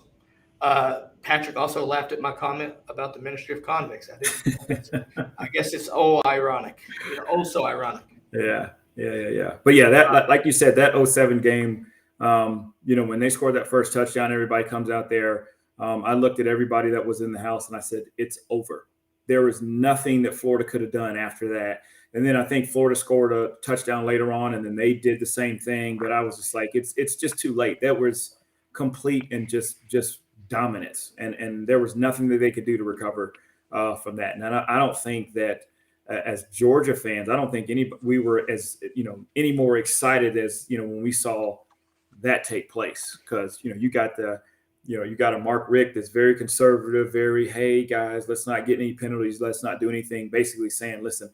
Patrick also laughed at my comment about the Ministry of Convicts. I guess it's ironic. So ironic. Yeah. But yeah, that like you said, that 07 game, when they scored that first touchdown, everybody comes out there. I looked at everybody that was in the house and I said, it's over. There was nothing that Florida could have done after that. And then I think Florida scored a touchdown later on, and then they did the same thing. But I was just like, it's just too late. That was complete and just dominance, and there was nothing that they could do to recover from that. And I don't think that as Georgia fans, I don't think we were as any more excited as when we saw that take place, because you got a Mark Richt that's very conservative, very, hey guys, let's not get any penalties, let's not do anything, basically saying, listen,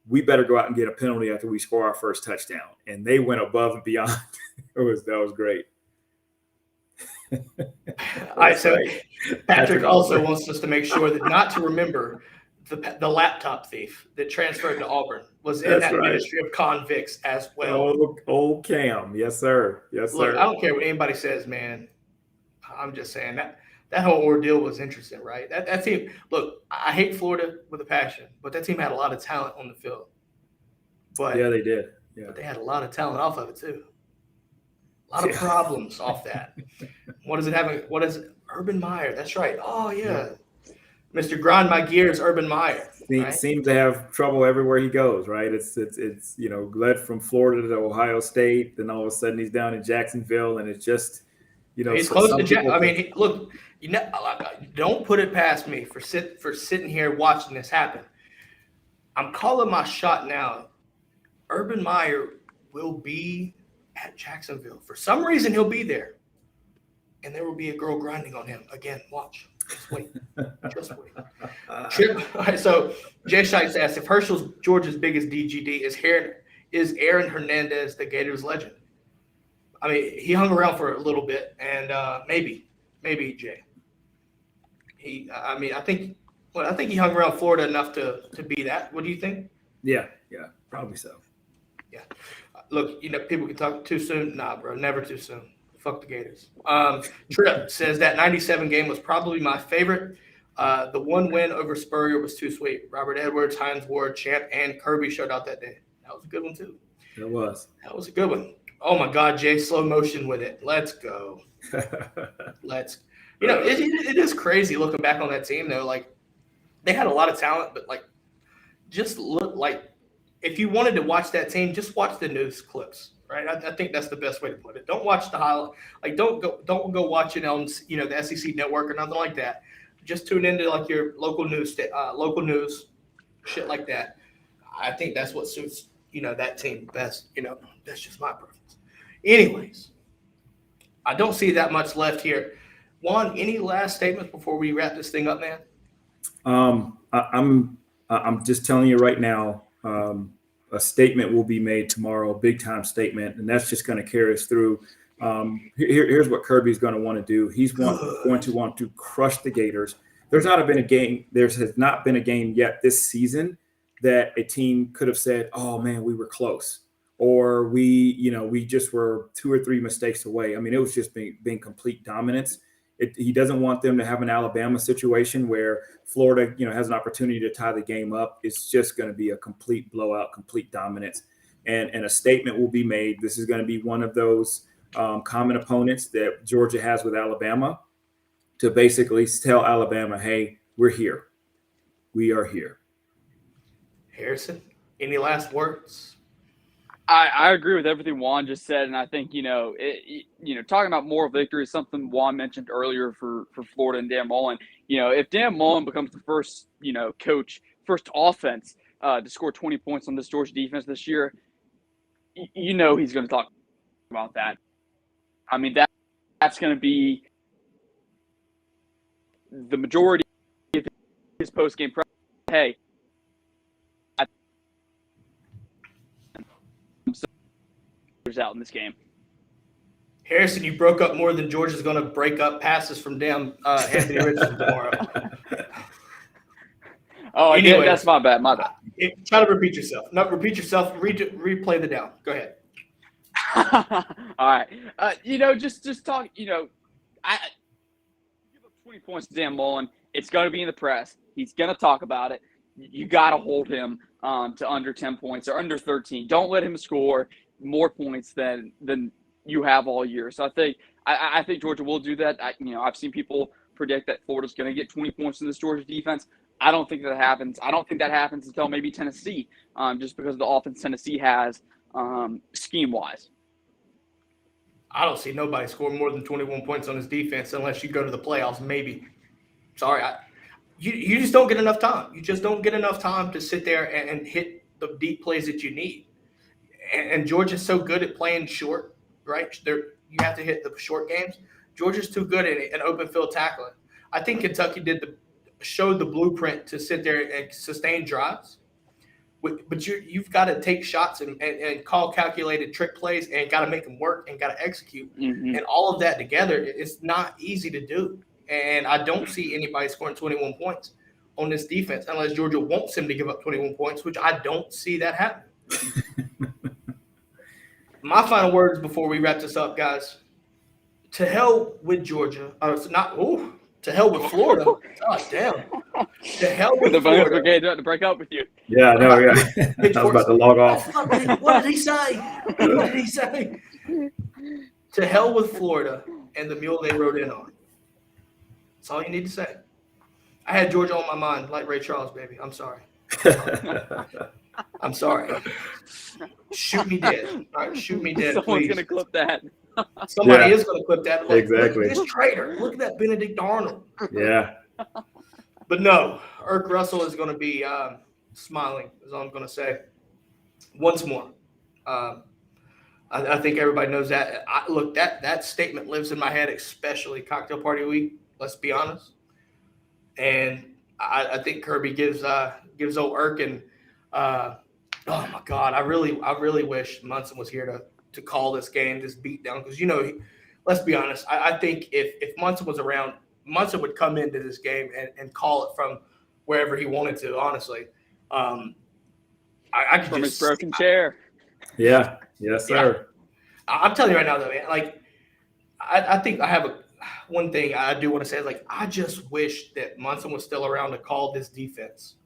we better go out and get a penalty after we score our first touchdown. And they went above and beyond. That was great. All right, so Patrick also wants us to make sure that not to remember the laptop thief that transferred to Auburn was in that ministry of convicts as well. Old Cam. Yes, sir. Yes, Look, sir. I don't care what anybody says, man. I'm just saying that whole ordeal was interesting, right? That team, look, I hate Florida with a passion, but that team had a lot of talent on the field. But yeah, they did. Yeah. But they had a lot of talent off of it too. A lot of problems off that. What is it having? What is it? Urban Meyer? That's right. Oh yeah. Mr. Grind My Gears, Urban Meyer. Right? Seems to have trouble everywhere he goes, right? It's led from Florida to Ohio State, then all of a sudden he's down in Jacksonville, and it's just he's close to Jacksonville. I mean, look, don't put it past me for sitting here watching this happen. I'm calling my shot now. Urban Meyer will be at Jacksonville. For some reason, he'll be there, and there will be a girl grinding on him again. Watch. Just wait. Just wait. All right, so Jay Shites asked if Herschel's Georgia's biggest DGD is Aaron Hernandez, the Gators legend. I mean, he hung around for a little bit, and maybe Jay. I think he hung around Florida enough to be that. What do you think? Yeah, probably so. Yeah. Look, people can talk too soon. Nah, bro, never too soon. Fuck the Gators. Trip says that 97 game was probably my favorite. The one win over Spurrier was too sweet. Robert Edwards, Hines Ward, Champ, and Kirby showed out that day. That was a good one, too. It was. That was a good one. Oh, my God, Jay, slow motion with it. Let's go. It is crazy looking back on that team, though. Like, they had a lot of talent, but, like, just look like if you wanted to watch that team, just watch the news clips. Right, I think that's the best way to put it. Don't watch the highlight. Like, don't go watch it on the SEC network or nothing like that. Just tune into like your local news, shit like that. I think that's what suits that team best. That's just my preference. Anyways, I don't see that much left here. Juan, any last statements before we wrap this thing up, man? I'm just telling you right now. A statement will be made tomorrow, a big time statement, and that's just going to carry us through. Here's what Kirby's going to want to do. He's going to want to crush the Gators. There has not been a game yet this season that a team could have said, "Oh man, we were close," or we just were 2 or 3 mistakes away. I mean, it was just being complete dominance. He doesn't want them to have an Alabama situation where Florida, has an opportunity to tie the game up. It's just going to be a complete blowout, complete dominance, and a statement will be made. This is going to be one of those common opponents that Georgia has with Alabama, to basically tell Alabama, "Hey, we're here. We are here." Harrison, any last words? I agree with everything Juan just said, and I think talking about moral victory is something Juan mentioned earlier for Florida and Dan Mullen. If Dan Mullen becomes the first first offense to score 20 points on this Georgia defense this year, he's going to talk about that. I mean that's going to be the majority of his post game press. Hey. Out in this game. Harrison, you broke up more than Georgia's going to break up passes from damn Anthony Richardson tomorrow. Oh, anyway, that's my bad. Try to repeat yourself. No, repeat yourself. Replay the down. Go ahead. All right. Just talk. I give up 20 points to Dan Mullen. It's going to be in the press. He's going to talk about it. You got to hold him to under 10 points or under 13. Don't let him score more points than you have all year. So I think Georgia will do that. I've seen people predict that Florida's going to get 20 points in this Georgia defense. I don't think that happens. I don't think that happens until maybe Tennessee, just because of the offense Tennessee has scheme-wise. I don't see nobody scoring more than 21 points on his defense unless you go to the playoffs, maybe. Sorry. You just don't get enough time. You just don't get enough time to sit there and hit the deep plays that you need. And Georgia's so good at playing short, right? you have to hit the short games. Georgia's too good in open field tackling. I think Kentucky showed the blueprint to sit there and sustain drives. But you've got to take shots and call calculated trick plays and got to make them work and got to execute. Mm-hmm. And all of that together, it's not easy to do. And I don't see anybody scoring 21 points on this defense unless Georgia wants him to give up 21 points, which I don't see that happening. My final words before we wrap this up, guys. To hell with Georgia. To hell with Florida. God damn. To hell with The bonus Florida. brigade to break up with you. Yeah, no, yeah. I was about to log off. What did he say? What did he say? To hell with Florida and the mule they rode in on. That's all you need to say. I had Georgia on my mind, like Ray Charles, baby. I'm sorry. I'm sorry. Shoot me dead. All right, shoot me dead, Someone's please. going to clip that. Somebody is going to clip that. Look, Exactly. Look at this traitor. Look at that Benedict Arnold. Yeah. But no, Irk Russell is going to be smiling, is all I'm going to say. Once more. I think everybody knows that. Look, that statement lives in my head, especially cocktail party week. Let's be honest. And I think Kirby gives old Irk and oh my God, I really wish Munson was here to call this game, this beatdown, because let's be honest. I think if Munson was around, Munson would come into this game and call it from wherever he wanted to. Honestly, I could From just his broken chair. Yeah. Yes, sir. Yeah. I'm telling you right now, though, man. Like, I think I have one thing I do want to say is, like, I just wish that Munson was still around to call this defense.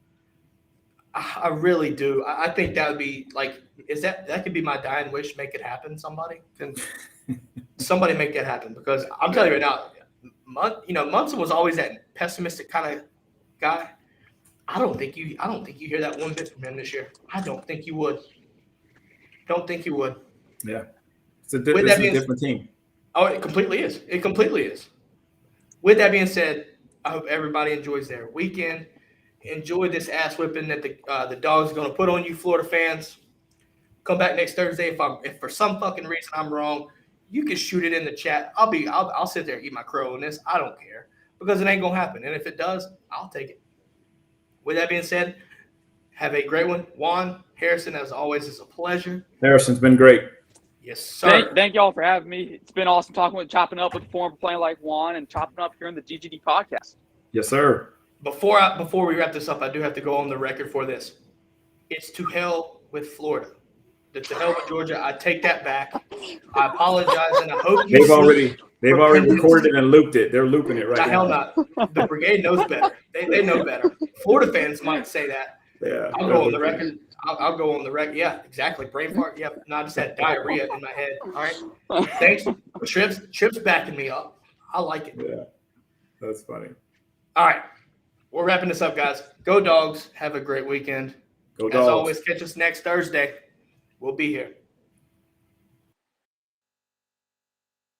I really do. I think that would be like, that could be my dying wish. Make it happen. Somebody make that happen, because I'm telling you right now, Munson was always that pessimistic kind of guy. I don't think you hear that one bit from him this year. I don't think you would. Don't think you would. Yeah. It's a different team. Oh, it completely is. It completely is. With that being said, I hope everybody enjoys their weekend. Enjoy this ass whipping that the Dogs are going to put on you, Florida fans. Come back next Thursday. If for some fucking reason I'm wrong, you can shoot it in the chat. I'll sit there and eat my crow on this. I don't care, because it ain't gonna happen. And if it does, I'll take it. With that being said, have a great one. Juan, Harrison, as always, it's a pleasure. Harrison's been great. Yes, sir. Thank y'all for having me. It's been awesome chopping up with the former playing like Juan and chopping up here in the GGD podcast. Yes, sir. Before we wrap this up, I do have to go on the record for this. It's to hell with Florida. To hell with Georgia. I take that back. I apologize, and I hope They've already recorded it and looped it. They're looping it right now. Hell not. The brigade knows better. They know better. Florida fans might say that. Yeah. I'll go on the record. I'll go on the record. Yeah, exactly. Brain fart. Yeah. No, I just had diarrhea in my head. All right. Thanks. Trips backing me up. I like it. Yeah. That's funny. All right. We're wrapping this up, guys. Go Dogs. Have a great weekend. Go As Dogs. always, catch us next Thursday. We'll be here.